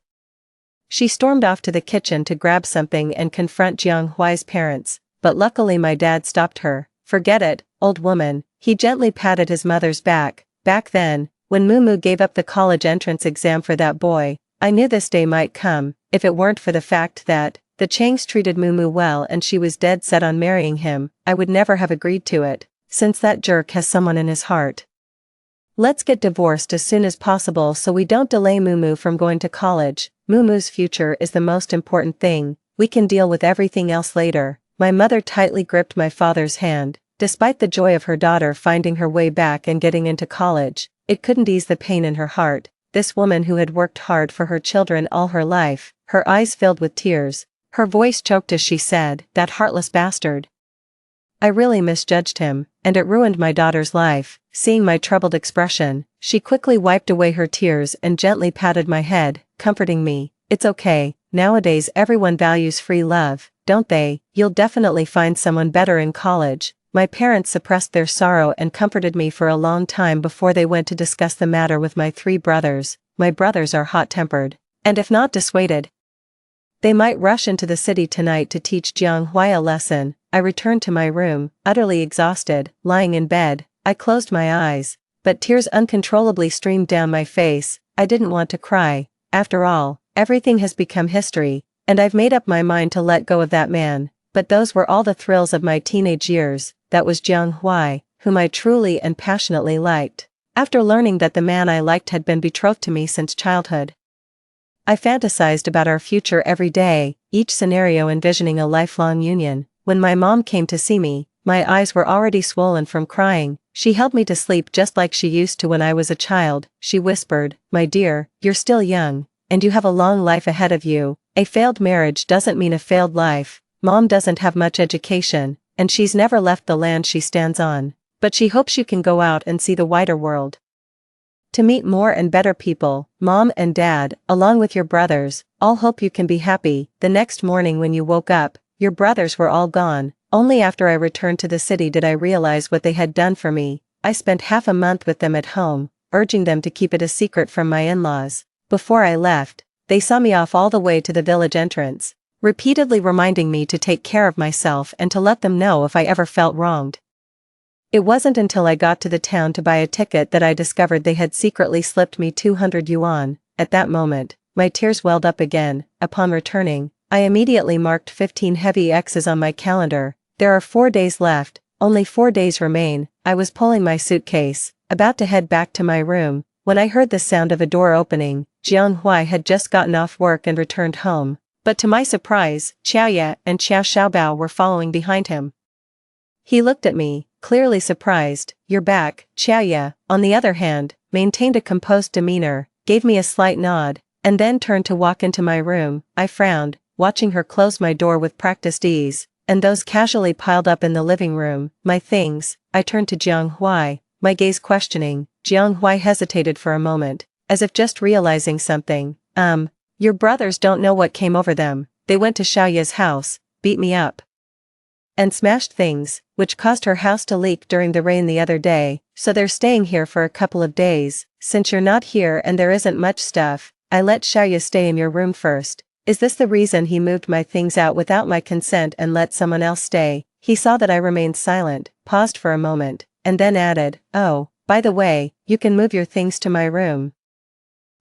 [SPEAKER 1] She stormed off to the kitchen to grab something and confront Jiang Hui's parents, but luckily my dad stopped her. "Forget it, old woman." He gently patted his mother's back. Back then, When Mumu gave up the college entrance exam for that boy, I knew this day might come, if it weren't for the fact that, the Changs treated Mumu well and she was dead set on marrying him, I would never have agreed to it, since that jerk has someone in his heart. Let's get divorced as soon as possible so we don't delay Mumu from going to college. Mumu's future is the most important thing, we can deal with everything else later. My mother tightly gripped my father's hand. Despite the joy of her daughter finding her way back and getting into college, it couldn't ease the pain in her heart. This woman who had worked hard for her children all her life, her eyes filled with tears, her voice choked as she said, "That heartless bastard." I really misjudged him, and it ruined my daughter's life. Seeing my troubled expression, she quickly wiped away her tears and gently patted my head, comforting me. "It's okay, nowadays everyone values free love, don't they? You'll definitely find someone better in college." My parents suppressed their sorrow and comforted me for a long time before they went to discuss the matter with my 3 brothers. My brothers are hot-tempered, and if not dissuaded, they might rush into the city tonight to teach Jianghua a lesson. I returned to my room, utterly exhausted. Lying in bed, I closed my eyes, but tears uncontrollably streamed down my face. I didn't want to cry. After all, everything has become history, and I've made up my mind to let go of that man. But those were all the thrills of my teenage years. That was Jianghua, whom I truly and passionately liked. After learning that the man I liked had been betrothed to me since childhood, I fantasized about our future every day, each scenario envisioning a lifelong union. When my mom came to see me, my eyes were already swollen from crying. She held me to sleep just like she used to when I was a child. She whispered, "My dear, you're still young, and you have a long life ahead of you. A failed marriage doesn't mean a failed life. Mom doesn't have much education, and she's never left the land she stands on, but she hopes you can go out and see the wider world, to meet more and better people. Mom and Dad, along with your brothers, all hope you can be happy." The next morning when you woke up, your brothers were all gone. Only after I returned to the city did I realize what they had done for me. I spent half a month with them at home, urging them to keep it a secret from my in-laws. Before I left, they saw me off all the way to the village entrance, repeatedly reminding me to take care of myself and to let them know if I ever felt wronged. It wasn't until I got to the town to buy a ticket that I discovered they had secretly slipped me 200 yuan. At that moment, my tears welled up again. Upon returning, I immediately marked 15 heavy X's on my calendar. There are 4 days left, only 4 days remain. I was pulling my suitcase, about to head back to my room, when I heard the sound of a door opening. Jianghua had just gotten off work and returned home. But to my surprise, Qiaoye and Qiao Xiaobao were following behind him. He looked at me, clearly surprised. "You're back." Qiaoye, on the other hand, maintained a composed demeanor, gave me a slight nod, and then turned to walk into my room. I frowned, watching her close my door with practiced ease, and those casually piled up in the living room. "My things." I turned to Jianghua, my gaze questioning. Jianghua hesitated for a moment, as if just realizing something. Your brothers don't know what came over them. They went to Xiaoye's house, beat me up, and smashed things, which caused her house to leak during the rain the other day, so they're staying here for a couple of days. Since you're not here and there isn't much stuff, I let Xiaoye stay in your room first." Is this the reason he moved my things out without my consent and let someone else stay? He saw that I remained silent, paused for a moment, and then added, "Oh, by the way, you can move your things to my room.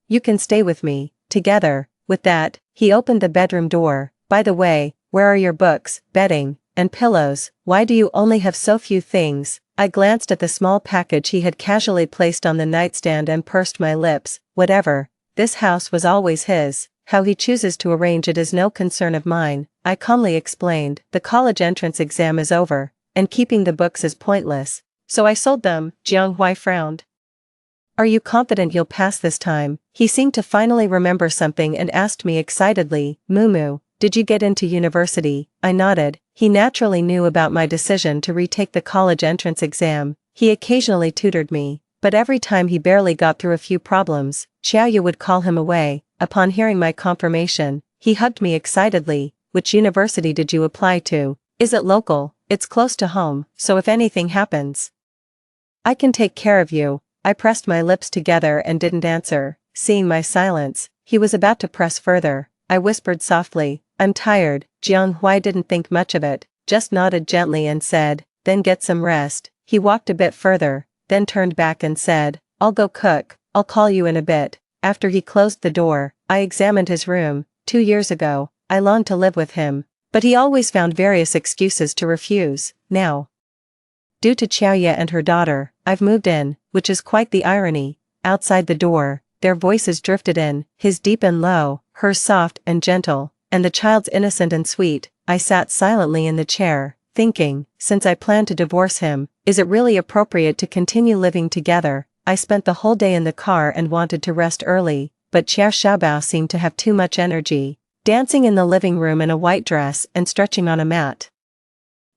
[SPEAKER 1] You can stay with me, together." With that, he opened the bedroom door. "By the way, where are your books, bedding, and pillows? Why do you only have so few things?" I glanced at the small package he had casually placed on the nightstand and pursed my lips. Whatever. This house was always his. How he chooses to arrange it is no concern of mine. I calmly explained, "The college entrance exam is over, and keeping the books is pointless, so I sold them." Jianghua frowned. "Are you confident you'll pass this time?" He seemed to finally remember something and asked me excitedly, "Mumu, did you get into university?" I nodded. He naturally knew about my decision to retake the college entrance exam. He occasionally tutored me, but every time he barely got through a few problems, Qiaoye would call him away. Upon hearing my confirmation, he hugged me excitedly. "Which university did you apply to? Is it local?" "It's close to home, so if anything happens, I can take care of you." I pressed my lips together and didn't answer. Seeing my silence, he was about to press further. I whispered softly, "I'm tired." Jianghua didn't think much of it, just nodded gently and said, "Then get some rest." He walked a bit further, then turned back and said, "I'll go cook." I'll call you in a bit. After he closed the door, I examined his room. 2 years ago, I longed to live with him, but he always found various excuses to refuse. Now, due to Xiaoye and her daughter, I've moved in, which is quite the irony. Outside the door, their voices drifted in, his deep and low, hers soft and gentle, and the child's innocent and sweet. I sat silently in the chair, thinking, since I plan to divorce him, is it really appropriate to continue living together? I spent the whole day in the car and wanted to rest early, but Xia Xiaobao seemed to have too much energy, dancing in the living room in a white dress and stretching on a mat.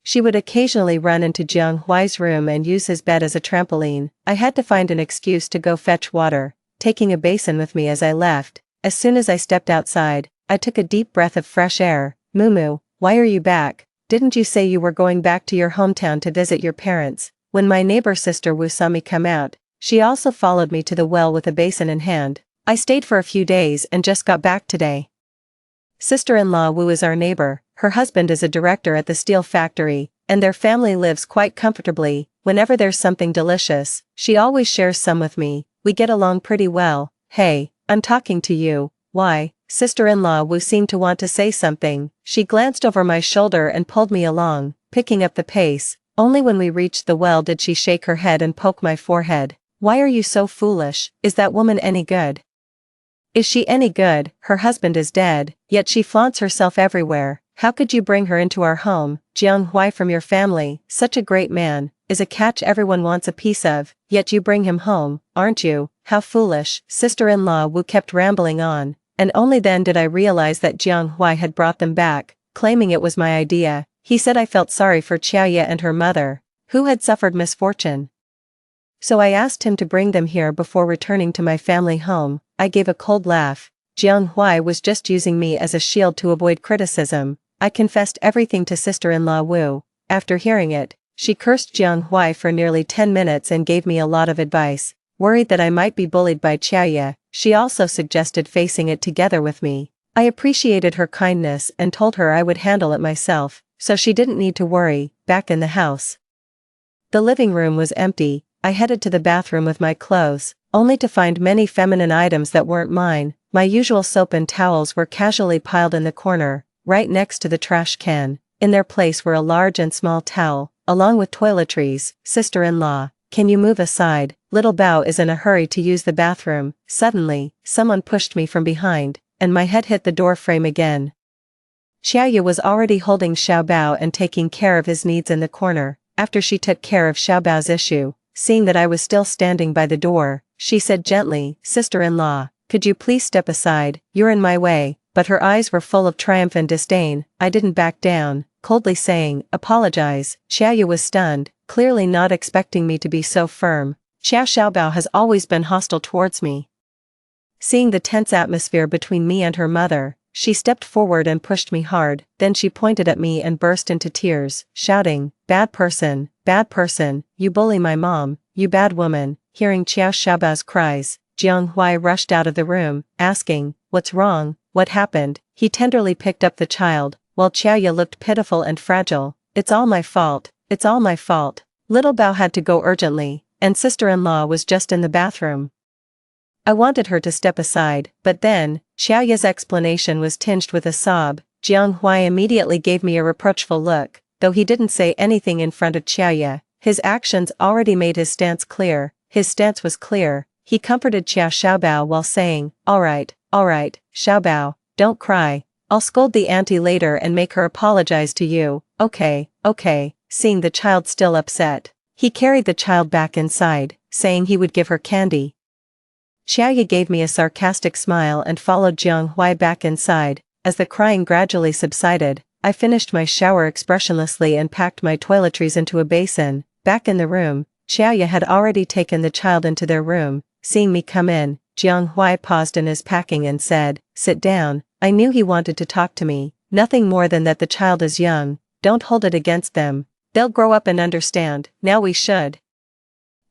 [SPEAKER 1] She would occasionally run into Jiang Huai's room and use his bed as a trampoline. I had to find an excuse to go fetch water, taking a basin with me as I left. As soon as I stepped outside, I took a deep breath of fresh air. Mumu, why are you back? Didn't you say you were going back to your hometown to visit your parents? When my neighbor sister Wu saw me come out, she also followed me to the well with a basin in hand. I stayed for a few days and just got back today. Sister-in-law Wu is our neighbor. Her husband is a director at the steel factory, and their family lives quite comfortably. Whenever there's something delicious, she always shares some with me. We get along pretty well. Hey, I'm talking to you. Why? Sister-in-law Wu seemed to want to say something. She glanced over my shoulder and pulled me along, picking up the pace. Only when we reached the well did she shake her head and poke my forehead. Why are you so foolish? Is that woman any good? Is she any good? Her husband is dead, yet she flaunts herself everywhere. How could you bring her into our home? Jiang Huai from your family, such a great man, is a catch everyone wants a piece of, yet you bring him home, aren't you? How foolish. Sister-in-law Wu kept rambling on, and only then did I realize that Jiang Huai had brought them back, claiming it was my idea. He said I felt sorry for Xiaoye and her mother, who had suffered misfortune. So I asked him to bring them here before returning to my family home. I gave a cold laugh. Jiang Huai was just using me as a shield to avoid criticism. I confessed everything to sister-in-law Wu. After hearing it, she cursed Jiang Huai for nearly 10 minutes and gave me a lot of advice. Worried that I might be bullied by Xiaoye, she also suggested facing it together with me. I appreciated her kindness and told her I would handle it myself, so she didn't need to worry. Back in the house, the living room was empty. I headed to the bathroom with my clothes, only to find many feminine items that weren't mine. My usual soap and towels were casually piled in the corner, right next to the trash can. In their place were a large and small towel, along with toiletries. Sister-in-law, can you move aside? Little Bao is in a hurry to use the bathroom. Suddenly, someone pushed me from behind, and my head hit the door frame again. Xiaoye was already holding Xiao Bao and taking care of his needs in the corner. After she took care of Xiao Bao's issue, seeing that I was still standing by the door, she said gently, Sister-in-law, could you please step aside? You're in my way. But her eyes were full of triumph and disdain. I didn't back down, coldly saying, apologize. Xiaoye was stunned, clearly not expecting me to be so firm. Xiao Xiaobao has always been hostile towards me. Seeing the tense atmosphere between me and her mother, she stepped forward and pushed me hard. Then she pointed at me and burst into tears, shouting, bad person, you bully my mom, you bad woman. Hearing Xiao Xiaobao's cries, Jiang Huai rushed out of the room, asking, what's wrong? What happened? He tenderly picked up the child, while Xiaoye looked pitiful and fragile. It's all my fault. It's all my fault. Little Bao had to go urgently, and sister-in-law was just in the bathroom. I wanted her to step aside, but then, Xiaoye's explanation was tinged with a sob. Jiang Huai immediately gave me a reproachful look, though he didn't say anything in front of Xiaoye. His actions already made his stance clear. His stance was clear. He comforted Xiao Xiaobao while saying, all right, Xiaobao, don't cry. I'll scold the auntie later and make her apologize to you. Okay. Seeing the child still upset, he carried the child back inside, saying he would give her candy. Xiaoye gave me a sarcastic smile and followed Jiang Huai back inside. As the crying gradually subsided, I finished my shower expressionlessly and packed my toiletries into a basin. Back in the room, Xiaoye had already taken the child into their room. Seeing me come in, Jiang Huai paused in his packing and said, sit down. I knew he wanted to talk to me, nothing more than that the child is young, don't hold it against them. They'll grow up and understand. Now we should.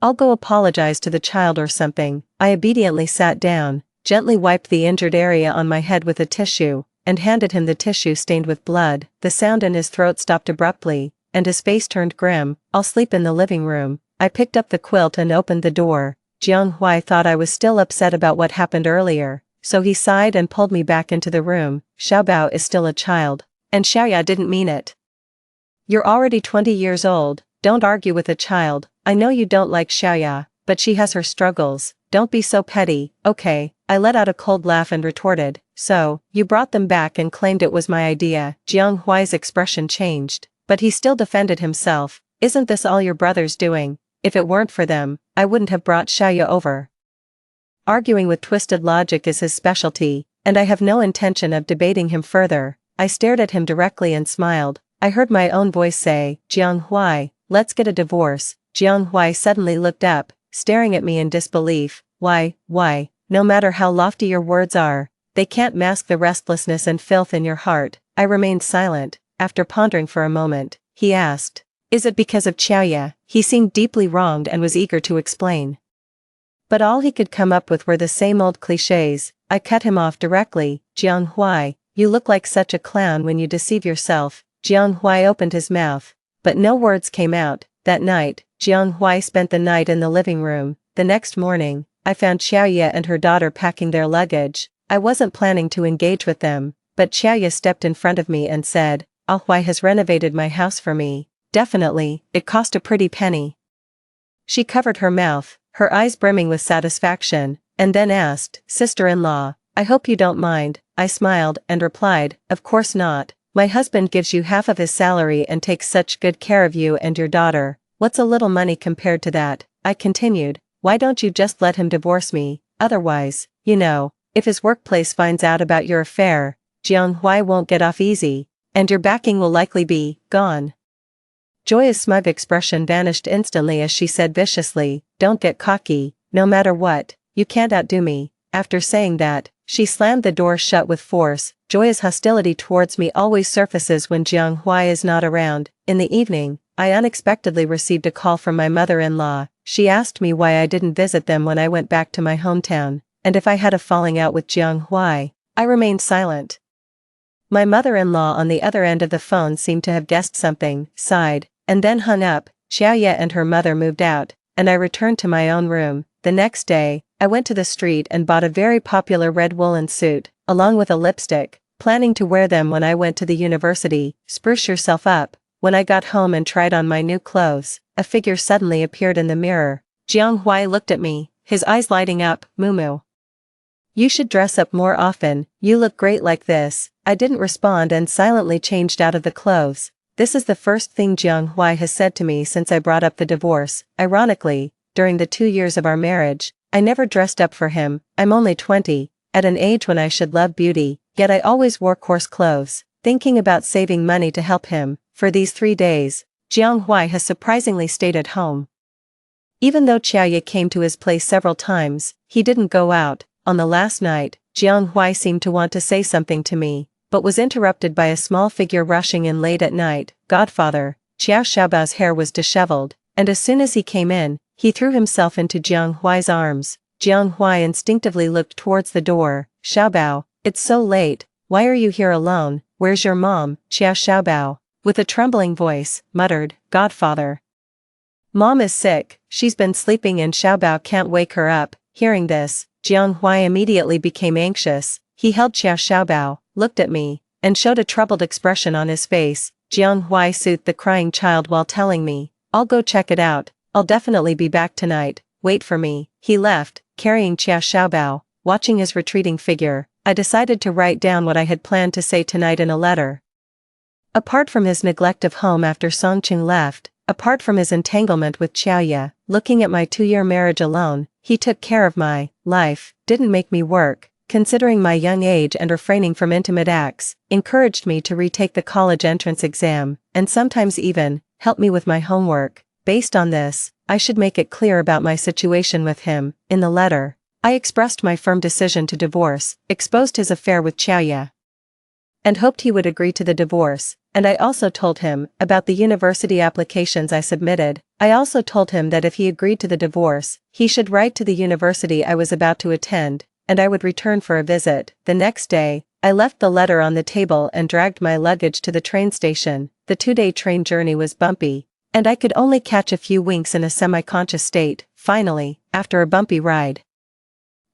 [SPEAKER 1] I'll go apologize to the child or something. I obediently sat down, gently wiped the injured area on my head with a tissue, and handed him the tissue stained with blood. The sound in his throat stopped abruptly, and his face turned grim. I'll sleep in the living room. I picked up the quilt and opened the door. Jiang Huai thought I was still upset about what happened earlier, so he sighed and pulled me back into the room. Xiaobao is still a child. And Xiaoya didn't mean it. You're already 20 years old, don't argue with a child. I know you don't like Xiaoya, but she has her struggles. Don't be so petty. Okay, I let out a cold laugh and retorted, so, you brought them back and claimed it was my idea. Jiang Huai's expression changed, but he still defended himself. Isn't this all your brother's doing? If it weren't for them, I wouldn't have brought Xiaoya over. Arguing with twisted logic is his specialty, and I have no intention of debating him further. I stared at him directly and smiled. I heard my own voice say, Jiang Huai, let's get a divorce. Jiang Huai suddenly looked up, staring at me in disbelief. Why, no matter how lofty your words are, they can't mask the restlessness and filth in your heart. I remained silent. After pondering for a moment, he asked, is it because of Xiaoya? He seemed deeply wronged and was eager to explain. But all he could come up with were the same old clichés. I cut him off directly. Jiang Huai, you look like such a clown when you deceive yourself. Jiang Huai opened his mouth, but no words came out. That night, Jiang Huai spent the night in the living room. The next morning, I found Xiaoya and her daughter packing their luggage. I wasn't planning to engage with them, but Xiaoya stepped in front of me and said, Ah Huai has renovated my house for me. Definitely, it cost a pretty penny. She covered her mouth, her eyes brimming with satisfaction, and then asked, Sister-in-law, I hope you don't mind. I smiled and replied, Of course not. My husband gives you half of his salary and takes such good care of you and your daughter. What's a little money compared to that? I continued, why don't you just let him divorce me? Otherwise, you know, if his workplace finds out about your affair, Jiang Huai won't get off easy, and your backing will likely be gone. Joya's smug expression vanished instantly as she said viciously, Don't get cocky, no matter what, you can't outdo me. After saying that, she slammed the door shut with force. Joya's hostility towards me always surfaces when Jiang Huai is not around. In the evening, I unexpectedly received a call from my mother-in-law. She asked me why I didn't visit them when I went back to my hometown, and if I had a falling out with Jiang Huai. I remained silent. My mother-in-law on the other end of the phone seemed to have guessed something, sighed, and then hung up. Xiaoya and her mother moved out, and I returned to my own room. The next day, I went to the street and bought a very popular red woolen suit, along with a lipstick, planning to wear them when I went to the university. Spruce yourself up. When I got home and tried on my new clothes, a figure suddenly appeared in the mirror. Jiang Huai looked at me, his eyes lighting up. Mumu, you should dress up more often, you look great like this. I didn't respond and silently changed out of the clothes. This is the first thing Jiang Huai has said to me since I brought up the divorce. Ironically, during the 2 years of our marriage, I never dressed up for him. I'm only 20, at an age when I should love beauty, yet I always wore coarse clothes, thinking about saving money to help him. For these 3 days, Jiang Huai has surprisingly stayed at home. Even though Xiaoya came to his place several times, he didn't go out. On the last night, Jiang Huai seemed to want to say something to me, but was interrupted by a small figure rushing in late at night. Godfather, Xiao Xiaobao's hair was disheveled, and as soon as he came in, he threw himself into Jiang Huai's arms. Jiang Huai instinctively looked towards the door. Xiaobao, it's so late, why are you here alone? Where's your mom? Xiao Xiaobao, with a trembling voice, muttered, Godfather. Mom is sick, she's been sleeping and Xiaobao can't wake her up. Hearing this, Jiang Huai immediately became anxious. He held Xiao Xiaobao, looked at me, and showed a troubled expression on his face. Jiang Huai soothed the crying child while telling me, I'll go check it out, I'll definitely be back tonight, wait for me. He left, carrying Xiao Xiaobao. Watching his retreating figure, I decided to write down what I had planned to say tonight in a letter. Apart from his neglect of home after Songqing left, apart from his entanglement with Xiaoya, looking at my 2-year marriage alone, he took care of my life, didn't make me work, considering my young age and refraining from intimate acts, encouraged me to retake the college entrance exam, and sometimes even helped me with my homework. Based on this, I should make it clear about my situation with him. In the letter, I expressed my firm decision to divorce, exposed his affair with Xiaoya, and hoped he would agree to the divorce, and I also told him about the university applications I submitted. I also told him that if he agreed to the divorce, he should write to the university I was about to attend, and I would return for a visit. The next day, I left the letter on the table and dragged my luggage to the train station. The 2-day train journey was bumpy, and I could only catch a few winks in a semi-conscious state. finally, after a bumpy ride.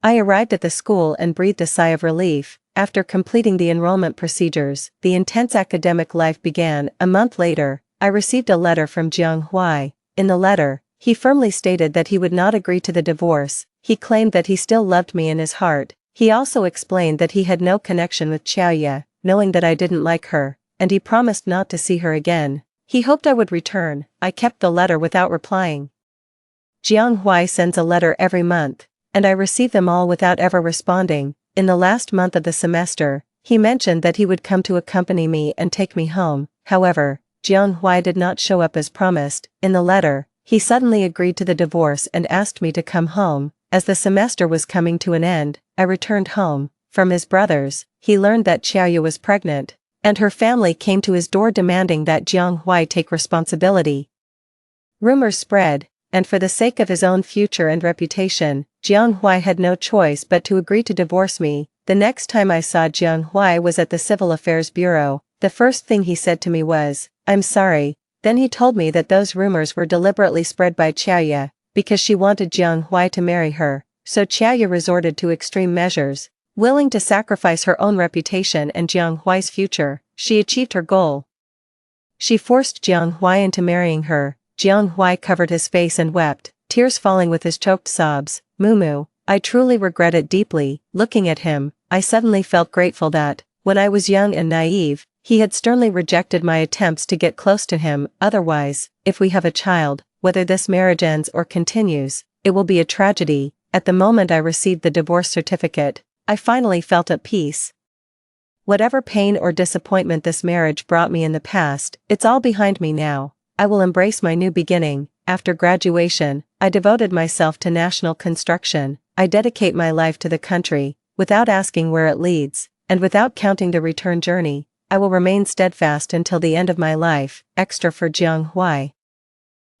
[SPEAKER 1] I arrived at the school and breathed a sigh of relief. After completing the enrollment procedures, the intense academic life began. A month later, I received a letter from Jiang Huai. In the letter, he firmly stated that he would not agree to the divorce. He claimed that he still loved me in his heart. He also explained that he had no connection with Xiaoya, knowing that I didn't like her, and he promised not to see her again. He hoped I would return. I kept the letter without replying. Jiang Huai sends a letter every month, and I receive them all without ever responding. In the last month of the semester, he mentioned that he would come to accompany me and take me home. However, Jiang Huai did not show up as promised. In the letter, he suddenly agreed to the divorce and asked me to come home. As the semester was coming to an end, I returned home. From his brothers, he learned that Xiaoya was pregnant, and her family came to his door demanding that Jiang Huai take responsibility. Rumors spread, and for the sake of his own future and reputation, Jiang Huai had no choice but to agree to divorce me. The next time I saw Jiang Huai was at the Civil Affairs Bureau. The first thing he said to me was, "I'm sorry." Then he told me that those rumors were deliberately spread by Xiaoya, because she wanted Jiang Huai to marry her, so Xiaoya resorted to extreme measures. Willing to sacrifice her own reputation and Jiang Huai's future, she achieved her goal. She forced Jiang Huai into marrying her. Jiang Huai covered his face and wept, tears falling with his choked sobs. "Mumu, I truly regret it deeply." Looking at him, I suddenly felt grateful that, when I was young and naive, he had sternly rejected my attempts to get close to him. Otherwise, if we have a child, whether this marriage ends or continues, it will be a tragedy. At the moment I received the divorce certificate, I finally felt at peace. Whatever pain or disappointment this marriage brought me in the past, it's all behind me now. I will embrace my new beginning. After graduation, I devoted myself to national construction. I dedicate my life to the country, without asking where it leads, and without counting the return journey. I will remain steadfast until the end of my life. Extra for Jiang Huai.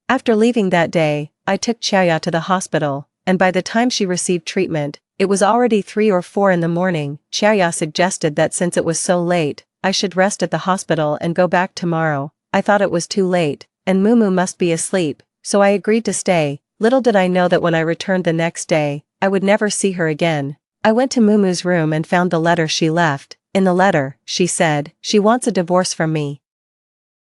[SPEAKER 1] After leaving that day, I took Xiaoya to the hospital, and by the time she received treatment, it was already 3 or 4 in the morning. Xiaoya suggested that since it was so late, I should rest at the hospital and go back tomorrow. I thought it was too late, and Mumu must be asleep, so I agreed to stay. Little did I know that when I returned the next day, I would never see her again. I went to Mumu's room and found the letter she left. In the letter, she said, she wants a divorce from me.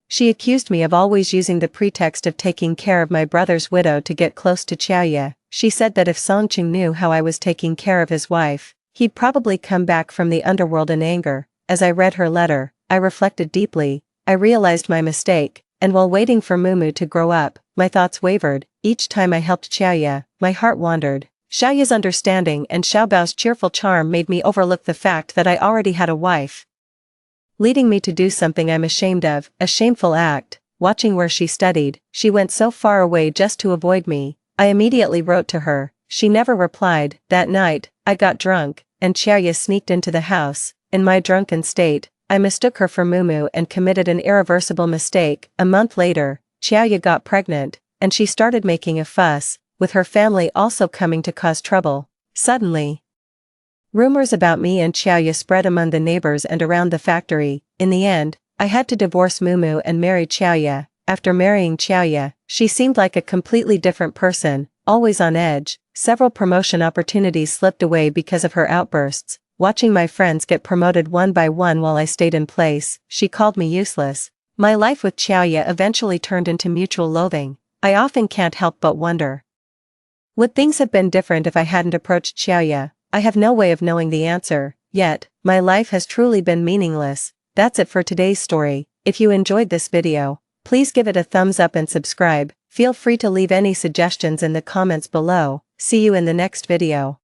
[SPEAKER 1] She accused me of always using the pretext of taking care of my brother's widow to get close to Xiaoya. She said that if Songqing knew how I was taking care of his wife, he'd probably come back from the underworld in anger. As I read her letter, I reflected deeply. I realized my mistake, and while waiting for Mumu to grow up, my thoughts wavered. Each time I helped Xiaoya, my heart wandered. Xiaoya's understanding and Xiaobao's cheerful charm made me overlook the fact that I already had a wife, leading me to do something I'm ashamed of, a shameful act. Watching where she studied, she went so far away just to avoid me. I immediately wrote to her. She never replied. That night, I got drunk, and Xiaoya sneaked into the house. In my drunken state, I mistook her for Mumu and committed an irreversible mistake. A month later, Xiaoya got pregnant, and she started making a fuss, with her family also coming to cause trouble. Suddenly, rumors about me and Xiaoya spread among the neighbors and around the factory. In the end, I had to divorce Mumu and marry Xiaoya. After marrying Xiaoya, she seemed like a completely different person, always on edge. Several promotion opportunities slipped away because of her outbursts. Watching my friends get promoted one by one while I stayed in place, she called me useless. My life with Xiaoya eventually turned into mutual loathing. I often can't help but wonder, would things have been different if I hadn't approached Xiaoya? I have no way of knowing the answer, yet, my life has truly been meaningless. That's it for today's story. If you enjoyed this video, please give it a thumbs up and subscribe. Feel free to leave any suggestions in the comments below. See you in the next video.